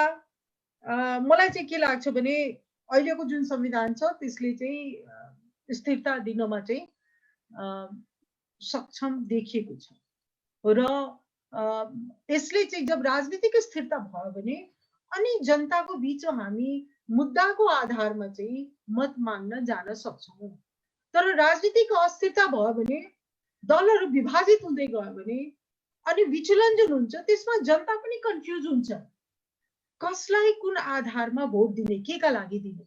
मलाई चाहिँ के लाग्छ भने अहिलेको जुन संविधान छ त्यसले चाहिँ स्थिरता दिनमा चाहिँ सक्षम देखिएको छ र यसले चाहिँ जब राजनीतिक स्थिरता भयो भने अनि जनताको बीचमा हामी मुद्दाको आधारमा चाहिँ मत माग्न जान सक्छौं। तर राजनीतिक अस्थिरता भयो भने दलहरू विभाजित हुँदै गयो भने अनि विचलन जुन हुन्छ त्यसमा जनता पनि कन्फ्युज हुन्छ, कसलाई कुन आधारमा भोट दिने, के का लागि दिने।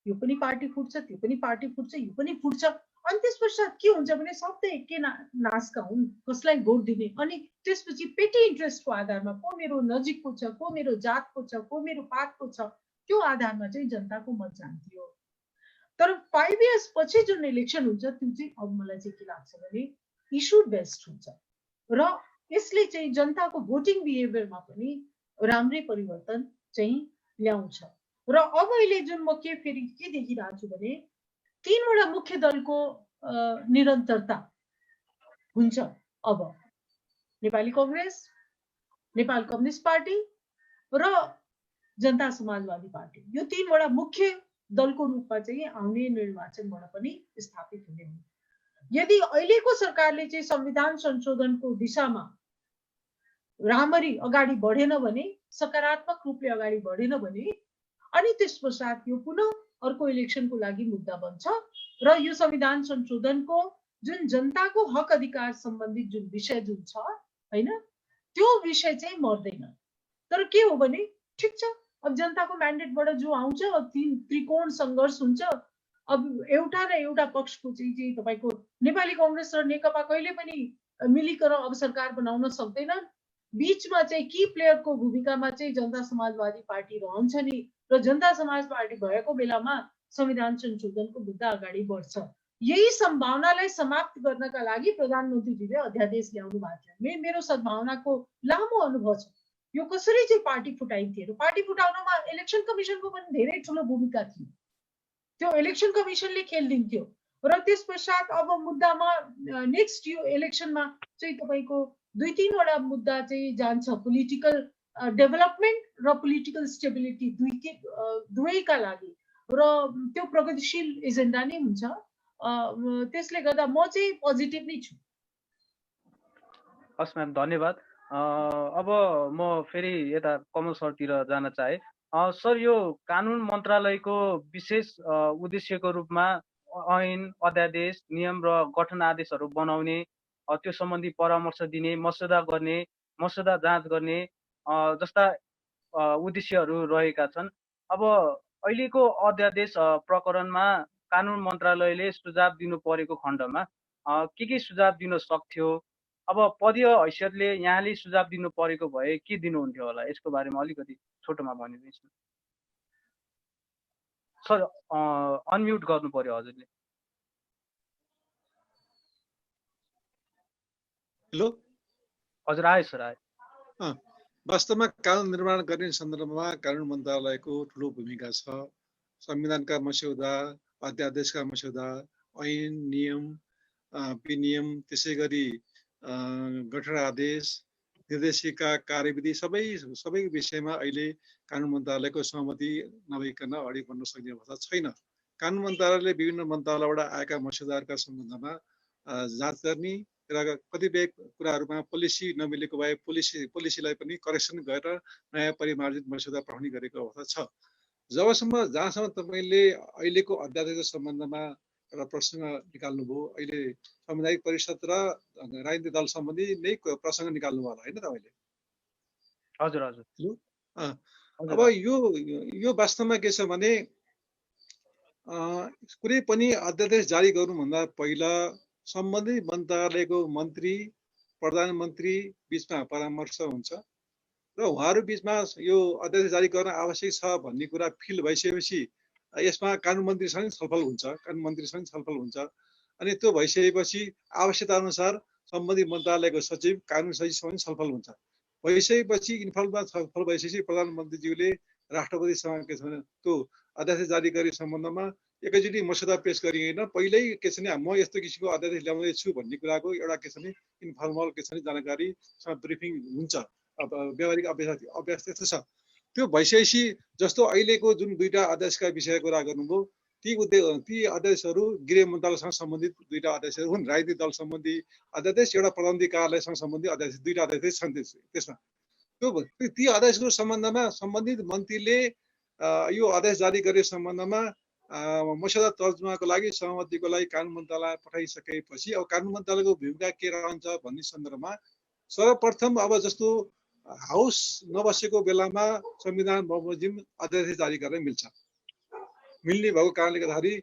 यो पनि पार्टी फुट्छ, त्यो पनि पार्टी फुट्छ, यो पनि फुट्छ, अनि त्यसपश्चात के हुन्छ भने सबै एकै नासका हुन्, कसलाई भोट दिने। अनि त्यसपछि पेटी इन्ट्रेस्टको आधारमा को मेरो नजिकको छ, को मेरो जातको छ, को मेरो पातको छ, त्यो आधारमा चाहिँ जनताको मत जान्थ्यो। तर 5 इयर्स पछि जुन इलेक्सन हुन्छ त्यो चाहिँ अब मलाई चाहिँ के लाग्छ भने इस्यु बेस्ड हुन्छ र यसले चाहिँ जनताको भोटिङ बिहेभियरमा पनि राम्रै परिवर्तन चाहिँ ल्याउँछ। र अब अहिले जुन म फेरि के देखिरहेको छु भने 3 वटा मुख्य दलको निरन्तरता हुन्छ। अब नेपाली कांग्रेस, नेपाल कम्युनिस्ट पार्टी र जनता समाजवादी पार्टी, यो 3 वटा मुख्य दलको रूपमा चाहिँ आउने निर्वाचनबाट पनि स्थापित हुने हो। यदि अहिलेको सरकारले चाहिँ संविधान संशोधनको दिशामा राम्ररी अगाडि बढेन भने, सकारात्मक रूपले अगाडि बढेन भने अनि त्यसपश्चात यो पुनः अर्को इलेक्सनको लागि मुद्दा बन्छ र यो संविधान संशोधनको जुन जनताको हक अधिकार सम्बन्धित जुन विषय जुन छ हैन, त्यो विषय चाहिँ मर्दैन। तर के हो भने ठीक छ, अब जनताको म्यान्डेटबाट जो आउँछ त्रिकोण संघर्ष हुन्छ। अब एउटा र एउटा पक्षको चाहिँ तपाईको नेपाली कांग्रेस र नेकपा कहिले पनि मिलिकर अब सरकार बनाउन सक्दैनन्। बीचमा चाहिँ की प्लेयरको भूमिकामा चाहिँ जनता समाजवादी पार्टी रहन्छ नि, र जनता समाज पार्टी भएको बेलामा संविधान संशोधनको मुद्दा अगाडि बढ्छ। यही सम्भावनालाई समाप्त गर्नका लागि प्रधानमन्त्रीजीले अध्यादेश ल्याउनु भएको थियो। मेरो सद्भावनाको लामो अनुभव छ। यो कसरी चाहिँ पार्टी फुटाइन्थ्यो र पार्टी फुटाउनमा इलेक्सन कमिसनको पनि धेरै ठुलो भूमिका थियो। त्यो इलेक्सन कमिसनले खेलिदिन्थ्यो र त्यस पश्चात अब मुद्दामा नेक्स्ट यो इलेक्सनमा चाहिँ तपाईँको 2-3 वटा मुद्दा चाहिँ जान्छ, पोलिटिकल डेभलपमेन्ट र पोलिटिकल स्टेबिलिटी दुवैका लागि, र त्यो प्रगतिशील एजेन्डा नै हुन्छ। त्यसले गर्दा म चाहिँ पोजिटिभ नै छु। हस् म्याम, धन्यवाद। अब म फेरि यता कमल सरतिर जान चाहे। सर, यो कानुन मन्त्रालयको विशेष उद्देश्यको रूपमा ऐन, अध्यादेश, नियम र गठन आदेशहरू बनाउने, त्यो सम्बन्धी परामर्श दिने, मस्यौदा गर्ने, मस्यौदा जाँच गर्ने जस्ता उद्देश्यहरू रहेका छन्। अब अहिलेको अध्यादेश प्रकरणमा कानुन मन्त्रालयले सुझाव दिनु परेको खण्डमा के सुझाव दिन सक्थ्यो? अब पदीय हैसियतले यहाँले सुझाव दिनु परेको भए के दिनुहुन्थ्यो होला? यसको बारेमा अलिकति छोटोमा भनिदिनुहोस् न। सर, अनम्युट गर्नु पर्यो हजुरले। हेलो, हजुर आयो सर, आयो। वास्तवमा कानुन निर्माण गर्ने सन्दर्भमा कानुन मन्त्रालयको ठुलो भूमिका छ। संविधानका मस्यौदा, अध्यादेशका मस्यौदा, ऐन, नियम, विनियम, त्यसै गरी गठन आदेश, निर्देशिका, कार्यविधि सबै विषयमा अहिले कानुन मन्त्रालयको सहमति नभइकन अगाडि बढ्न सक्ने अवस्था छैन। कानुन मन्त्रालयले विभिन्न मन्त्रालयबाट आएका मस्यौदाहरूका सम्बन्धमा जाँच गर्ने र कतिपय कुराहरूमा पोलिसी नमिलेको भए पोलिसीलाई पनि करेक्सन गरेर नयाँ परिमार्जित मस्यौदा पठाउने गरेको अवस्था छ। जहाँसम्म तपाईँले अहिलेको अध्यादेशको सम्बन्धमा एउटा प्रसङ्ग निकाल्नुभयो, अहिले सामुदायिक परिषद र राजनीतिक दल सम्बन्धी नै प्रसङ्ग निकाल्नु होला होइन तपाईँले? हजुर हजुर। अब यो वास्तवमा के छ भने कुनै पनि अध्यादेश जारी गर्नुभन्दा पहिला सम्बन्धित मन्त्रालयको मन्त्री, प्रधानमन्त्री बिचमा परामर्श हुन्छ र उहाँहरू बिचमा यो अध्यादेश जारी गर्न आवश्यक छ भन्ने कुरा फिल भइसकेपछि यसमा कानुन मन्त्रीसँग छलफल हुन्छ। अनि त्यो भइसकेपछि आवश्यकता अनुसार सम्बन्धित मन्त्रालयको सचिव, कानुन सचिवसँग छलफल हुन्छ। भइसकेपछि छलफल भइसकेपछि प्रधानमन्त्रीज्यूले राष्ट्रपतिसँग के छ भने त्यो अध्यादेश जारी गर्ने सम्बन्धमा एकैचोटि मस्यौदा पेश गरिएन, पहिल्यै के छ भने म यस्तो किसिमको अध्यादेश ल्याउँदैछु भन्ने कुराको एउटा के छ भने इन्फर्मल के छ भने जानकारीसँग ब्रिफिङ हुन्छ। व्यावहारिक अभ्यास त्यस्तो छ। त्यो भइसकेपछि जस्तो अहिलेको जुन दुईटा अध्यादेशका विषयको कुरा गर्नुभयो, ती अध्यादेशहरू गृह मन्त्रालयसँग सम्बन्धित दुईटा अध्यादेशहरू हुन्। राजनीतिक दल सम्बन्धी अध्यादेश, एउटा प्रधानमन्त्री कार्यालयसँग सम्बन्धित अध्यादेश, दुईटा अध्यादेश छन् त्यसमा। ती अध्यादेशको सम्बन्धमा सम्बन्धित मन्त्रीले यो अध्यादेश जारी गर्ने सम्बन्धमा मस्यौदा तर्जुमाको लागि सहमतिको लागि कानुन मन्त्रालय पठाइसकेपछि अब कानुन मन्त्रालयको भूमिका के रहन्छ भन्ने सन्दर्भमा सर्वप्रथम अब जस्तो हाउस नबसेको बेलामा संविधान बमोजिम अध्यादेश जारी गर्न मिल्ने भएको कारणले गर्दाखेरि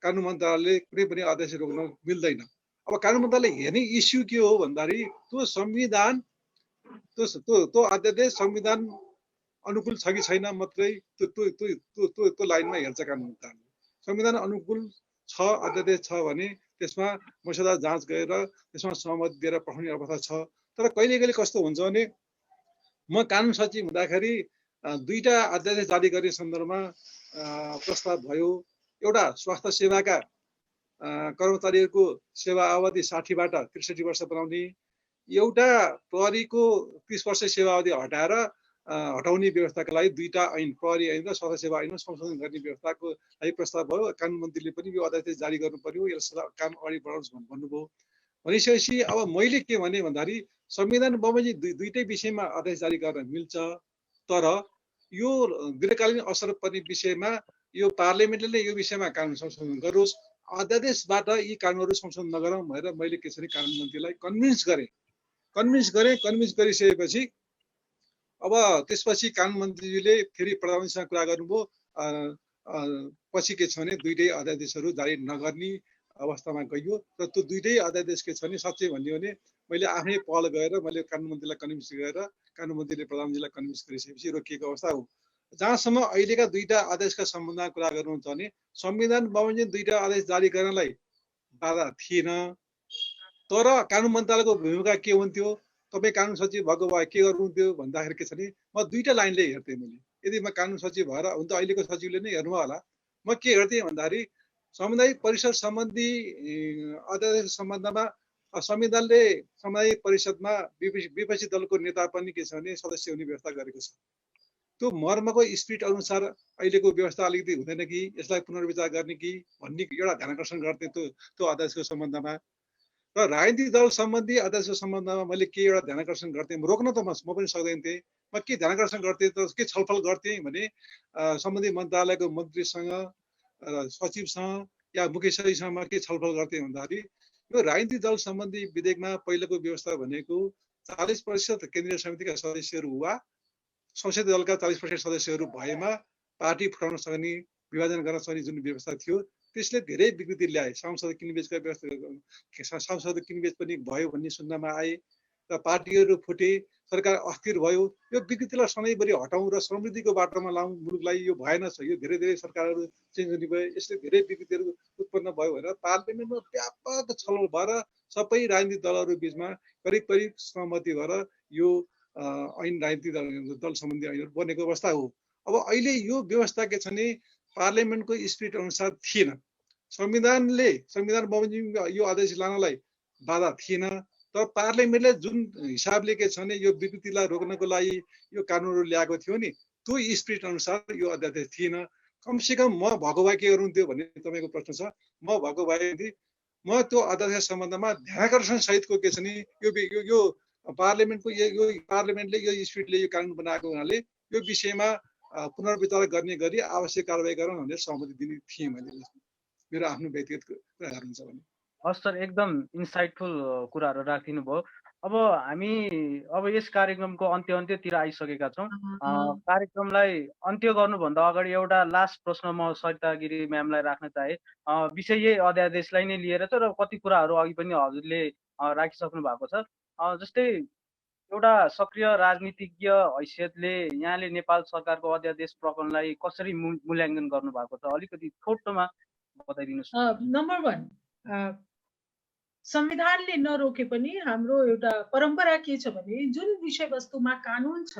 कानुन मन्त्रालयले कुनै पनि अध्यादेश रोक्न मिल्दैन। अब कानुन मन्त्रालयले हेर्ने इस्यु के हो भन्दाखेरि त्यो संविधान त्यो अध्यादेश संविधान अनुकूल छ कि छैन मात्रै त्यो लाइनमा हेर्छ कानुन मन्त्रालयले। संविधान अनुकूल छ, अध्यादेश छ भने त्यसमा मस्यौदा जाँच गरेर त्यसमा सहमति दिएर पठाउने अवस्था छ। तर कहिले कहिले कस्तो हुन्छ भने म कानुन सचिव हुँदाखेरि दुईटा अध्यादेश जारी गर्ने सन्दर्भमा प्रस्ताव भयो। एउटा स्वास्थ्य सेवाका कर्मचारीहरूको सेवा अवधि 60बाट 63 वर्ष बनाउने, एउटा प्रहरीको 30 वर्ष सेवा अवधि हटाउने व्यवस्थाका लागि दुईटा ऐन, प्रहरी ऐन र स्वास्थ्य सेवा ऐनमा संशोधन गर्ने व्यवस्थाको लागि प्रस्ताव भयो। कानुन मन्त्रीले पनि यो अध्यादेश जारी गर्नु पर्यो, यसलाई काम अगाडि बढाउनुहोस् भन्नुभयो। भनिसकेपछि अब मैले के भने भन्दाखेरि संविधान बमोजिम दुईटै विषयमा अध्यादेश जारी गर्न मिल्छ, तर यो दीर्घकालीन असर पर्ने विषयमा यो पार्लियामेन्टले यो विषयमा कानुन संशोधन गरोस्, अध्यादेशबाट यी कानुनहरू संशोधन नगरौँ भनेर मैले के छ भने कानुन मन्त्रीलाई कन्भिन्स गरिसकेपछि अब त्यसपछि कानुन मन्त्रीले फेरि प्रधानमन्त्रीसँग कुरा गर्नुभयो। पछि के छ भने दुईटै अध्यादेशहरू जारी नगर्ने अवस्थामा गइयो र त्यो दुईटै अध्यादेश के छ भने साँच्चै भन्यो भने मैले आफ्नै पहल गरेर मैले कानुन मन्त्रीलाई कन्भिन्स गरेर कानुन मन्त्रीले प्रधानमन्त्रीलाई कन्भिन्स गरिसकेपछि रोकिएको अवस्था हो। जहाँसम्म अहिलेका दुईटा आदेशका सम्बन्धमा कुरा गर्नुहुन्छ भने संविधान बमोजिम दुईटा आदेश जारी गर्नलाई बाधा थिएन। तर कानुन मन्त्रालयको भूमिका के हुन्थ्यो, तपाईँ कानुन सचिव भएको भए के गर्नुहुन्थ्यो भन्दाखेरि के छ भने म दुईटा लाइनले हेर्थेँ। मैले यदि म कानुन सचिव भएर हुन त अहिलेको सचिवले नै हेर्नु होला, म के हेर्थेँ भन्दाखेरि सामुदायिक परिषद सम्बन्धी अध्यादेश सम्बन्धमा संविधानले सामुदायिक परिषदमा विपक्षी दलको नेता पनि के छ भने सदस्य हुने व्यवस्था गरेको छ। त्यो मर्मको स्पिरिट अनुसार अहिलेको व्यवस्था अलिकति हुँदैन कि यसलाई पुनर्विचार गर्ने कि भन्ने एउटा ध्यानकर्षण गर्थे त्यो अध्यादेशको सम्बन्धमा। र राजनीतिक दल सम्बन्धी अध्यादेशको सम्बन्धमा मैले के एउटा ध्यानकर्षण गर्थेँ, रोक्न त म पनि सक्दैन थिएँ। म के ध्यानकर्षण गर्थेँ त के छलफल गर्थेँ भने सम्बन्धित मन्त्रालयको मन्त्रीसँग सचिवसँग या मुख्य सचिवसँग के छलफल गर्थेँ भन्दाखेरि यो राजनीतिक दल सम्बन्धी विधेयकमा पहिलोको व्यवस्था भनेको 40% केन्द्रीय समितिका सदस्यहरू वा संसदीय दलका 40% सदस्यहरू भएमा पार्टी फुटाउन सक्ने, विभाजन गर्न सक्ने जुन व्यवस्था थियो त्यसले धेरै विकृति ल्याए। सांसद किनबेचका व्यवस्था, सांसद किनबेच पनि भयो भन्ने सुन्नमा आए र पार्टीहरू फुटे, सरकार अस्थिर भयो। यो विकृतिलाई सधैँभरि हटाउँ र समृद्धिको बाटोमा लाउँ मुलुकलाई, यो भएन छ। यो धेरै धेरै सरकारहरू चेन्ज हुने भयो, यसले धेरै विकृतिहरू उत्पन्न भयो भनेर पार्लियामेन्टमा व्यापक छलफल भएर सबै राजनीतिक दलहरू बिचमा करिब करिब सहमति भएर यो ऐन राजनीतिक दल सम्बन्धी ऐनहरू बनेको अवस्था हो। अब अहिले यो व्यवस्था के छ भने पार्लियामेन्टको स्पिरिट अनुसार थिएन। संविधान बमोजिम यो आदेश लानलाई बाधा थिएन, तर पार्लियामेन्टले जुन हिसाबले के छ भने यो विकृतिलाई रोक्नको लागि यो कानुनहरू ल्याएको थियो नि, त्यो स्पिरिट अनुसार यो अध्यादेश थिएन। कमसेकम म भएको भए के गर्नुहुन्थ्यो भन्ने तपाईँको प्रश्न छ। म भएको भए म त्यो अध्यादेश सम्बन्धमा ध्यानाकर्षण सहितको के छ भने यो पार्लियामेन्टको यो पार्लियामेन्टले यो स्पिरिटले यो कानुन बनाएको हुनाले यो विषयमा पुनर्विचार गर्ने गरी आवश्यक कारबाही गरौँ भनेर सहमति दिने थिएँ मैले। मेरो आफ्नो व्यक्तिगत कुराहरू हुन्छ भने। हस् सर, एकदम इन्साइटफुल कुराहरू राखिदिनु भयो। अब हामी यस कार्यक्रमको अन्त्यतिर आइसकेका छौँ। कार्यक्रमलाई अन्त्य गर्नुभन्दा अगाडि एउटा लास्ट प्रश्न म सरिता गिरी म्यामलाई राख्न चाहे। विषय यही अध्यादेशलाई नै लिएर छ र कति कुराहरू अघि पनि हजुरले राखिसक्नु भएको छ। जस्तै एउटा सक्रिय राजनीतिज्ञ हैसियतले यहाँले नेपाल सरकारको अध्यादेश प्रकरणलाई कसरी मूल्याङ्कन गर्नु भएको छ, अलिकति छोटोमा बताइदिनुहोस्। नम्बर 1, संविधानले नरोके पनि हाम्रो एउटा परम्परा के छ भने जुन विषयवस्तुमा कानुन छ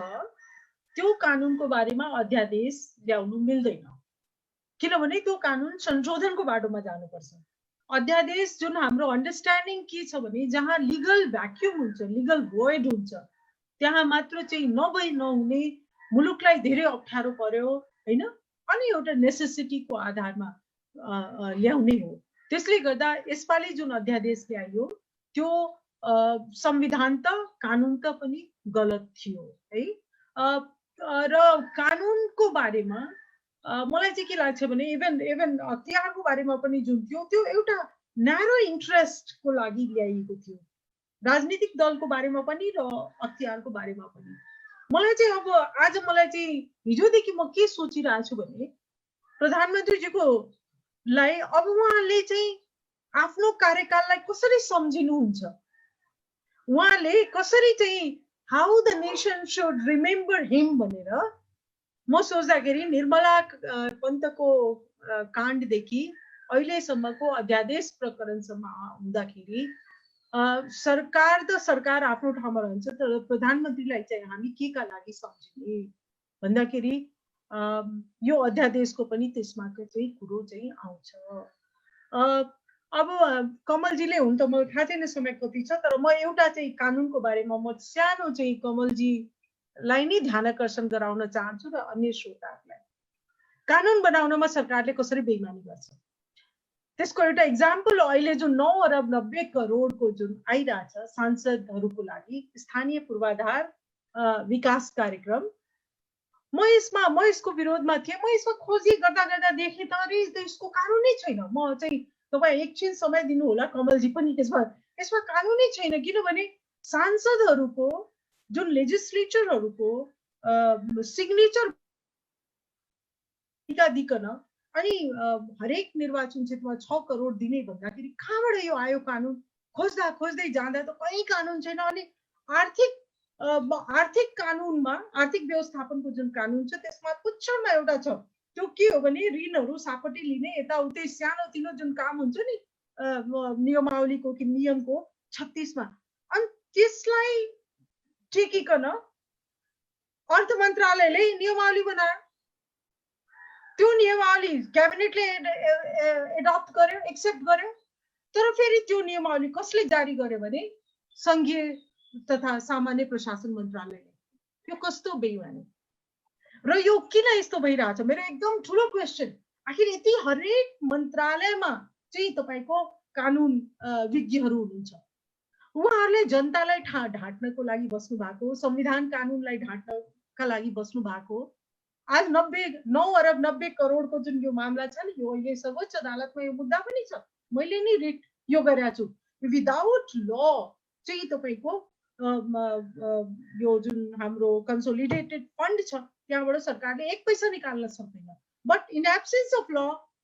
त्यो कानुनको बारेमा अध्यादेश ल्याउनु मिल्दैन, किनभने त्यो कानुन संशोधनको बाटोमा जानुपर्छ। अध्यादेश जुन हाम्रो अन्डरस्ट्यान्डिङ के छ भने जहाँ लिगल भ्याक्युम हुन्छ, लिगल भोइड हुन्छ, त्यहाँ मात्र चाहिँ नहुने, मुलुकलाई धेरै अप्ठ्यारो पर्यो हैन, अनि एउटा नेसेसिटीको आधारमा ल्याउने हो। त्यसले गर्दा यसपालि जुन अध्यादेश ल्याइयो त्यो संविधान त कानुन त पनि गलत थियो है। र कानुनको बारेमा मलाई चाहिँ के लाग्छ भने इभन अख्तियारको बारेमा पनि जुन थियो त्यो एउटा न्यारो इन्ट्रेस्टको लागि ल्याइएको थियो, राजनीतिक दलको बारेमा पनि र अख्तियारको बारेमा पनि। मलाई चाहिँ अब आज मलाई चाहिँ हिजोदेखि म के सोचिरहेको छु भने प्रधानमन्त्रीजीको लाई अब उहाँले चाहिँ आफ्नो कार्यकाललाई कसरी सम्झिनुहुन्छ, उहाँले कसरी चाहिँ how the nation should remember him भनेर म सोच्दाखेरि निर्मला पन्तको काण्डदेखि अहिलेसम्मको अध्यादेश प्रकरणसम्म हुँदाखेरि सरकार त सरकार आफ्नो ठाउँमा रहन्छ, तर प्रधानमन्त्रीलाई चाहिँ हामी के का लागि सम्झिने भन्दाखेरि यो अध्यादेशको पनि त्यसमा चाहिँ कुरो चाहिँ आउँछ। अब कमलजीले हुन त मलाई थाहा छैन समय कति छ, तर म एउटा चाहिँ कानुनको बारेमा म सानो चाहिँ कमलजीलाई नै ध्यानाकर्षण गराउन चाहन्छु र अन्य श्रोताहरूलाई। कानुन बनाउनमा सरकारले कसरी बेइमानी गर्छ त्यसको एउटा इक्जाम्पल अहिले जुन 9 अरब 90 करोडको जुन आइरहेछ सांसदहरूको लागि स्थानीय पूर्वाधार विकास कार्यक्रम, म यसको विरोधमा थिएँ। म यसमा खोजी गर्दा देखेँ त अरे यसको कानुनै छैन। म चाहिँ तपाईँ एकछिन समय दिनु होला, कमलजी पनि यसमा कानुनै छैन, किनभने सांसदहरूको जुन लेजिस्लेचरहरूको सिग्नेचर दिकन अनि हरेक निर्वाचन क्षेत्रमा 6 करोड दिने भन्दाखेरि कहाँबाट यो आयो कानुन? खोज्दै जाँदा त कहीँ कानुन छैन। अनि आर्थिक आर्थिक कानुनमा आर्थिक व्यवस्थापनको जुन कानुन छ त्यसमा पुच्छरमा एउटा छ, त्यो के हो भने ऋणहरू सापटी लिने यताउतै सानोतिनो जुन काम हुन्छ नि नियमावलीको कि नियमको 36 मा, अनि त्यसलाई टेकिकन अर्थ मन्त्रालयले नियमावली बनायो। त्यो नियमावली क्याबिनेटले एडप्ट गर्यो, एक्सेप्ट गर्यो, तर फेरि त्यो नियमावली कसले जारी गर्यो भने संघीय तथा सामान्य प्रशासन मन्त्रालयले। यो कस्तो बेइमानी र यो किन यस्तो भइरहेछ? मेरो एकदम ठुलो क्वेसन, आखिर यति हरेक मन्त्रालयमा चाहिँ तपाईको कानुन विज्ञहरू हुनुहुन्छ, उहाँहरूले जनतालाई ढाँट्नको लागि बस्नु भएको, संविधान कानुनलाई ढाँट्नका लागि बस्नु भएको। आज 9 अरब 90 करोडको जुन यो मामला छ नि, यो अहिले सर्वोच्च अदालतमा यो मुद्दा पनि छ, मैले नि रिट यो गरेको छु। विदाउट ल चाहिँ तपाईको यो जुन हाम्रो कन्सोलिडेटेड फन्ड छ त्यहाँबाट सरकारले 1 पैसा निकाल्न सक्दैन। बट इन एब्सेन्स अफ ल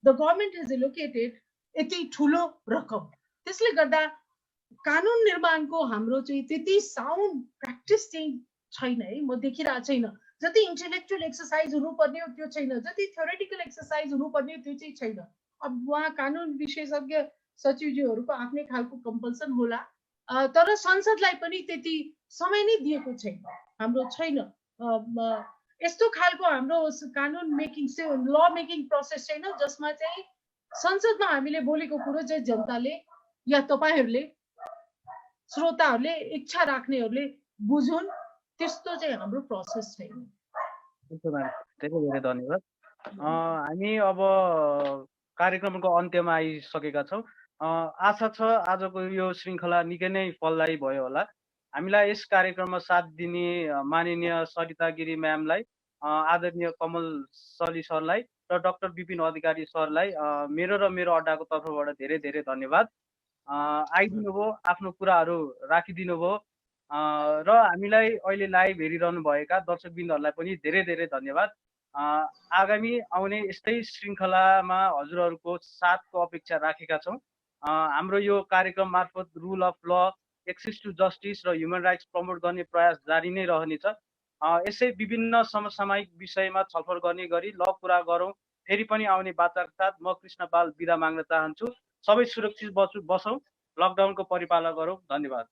द गभर्नमेन्ट हेज एलोकेटेड यति ठुलो रकम। त्यसले गर्दा कानुन निर्माणको हाम्रो चाहिँ त्यति साउन्ड प्र्याक्टिस चाहिँ छैन है, म देखिरहेको छैन। जति इन्टेलेक्चुअल एक्सर्साइज हुनुपर्ने हो त्यो छैन, जति थ्योरेटिकल एक्सर्साइज हुनुपर्ने हो त्यो चाहिँ छैन। अब उहाँ कानुन विशेषज्ञ सचिवज्यूहरूको आफ्नै खालको कम्पल्सन होला, तर संसदलाई पनि त्यति समय नै दिएको छैन, हाम्रो छैन यस्तो खालको हाम्रो कानुन मेकिङ ल मेकिङ प्रोसेस छैन जसमा चाहिँ संसदमा हामीले बोलेको कुरो चाहिँ जनताले या तपाईहरूले श्रोताहरूले इच्छा राख्नेहरूले बुझुन्, त्यस्तो चाहिँ हाम्रो प्रोसेस छैन। धेरै धेरै धन्यवाद। हामी अब कार्यक्रमको अन्त्यमा आइसकेका छौँ। आशा छ आजको यो श्रृङ्खला निकै नै फलदायी भयो होला। हामीलाई यस कार्यक्रममा साथ दिने माननीय सरिता गिरी म्यामलाई, आदरणीय कमल सली सरलाई र डाक्टर विपिन अधिकारी सरलाई मेरो र मेरो अड्डाको तर्फबाट धेरै धेरै धन्यवाद। आइदिनु भयो, आफ्नो कुराहरू राखिदिनु भयो र हामीलाई अहिले लाइभ हेरिरहनु भएका दर्शकबिन्दहरूलाई पनि धेरै धेरै धन्यवाद। आगामी आउने यस्तै श्रृङ्खलामा हजुरहरूको साथको अपेक्षा राखेका छौँ। हाम्रो यो कार्यक्रम मार्फत रुल अफ ल, एक्सेस टु जस्टिस र ह्युमन राइट्स प्रमोट गर्ने प्रयास जारी नै रहनेछ। यसै विभिन्न समसामयिक विषयमा छलफल गर्ने गरी ल कुरा गरौँ। फेरि पनि आउने बाचाका साथ म कृष्ण पाल बिदा माग्न चाहन्छु। सबै सुरक्षित बसौँ, लकडाउनको परिपालन गरौँ। धन्यवाद।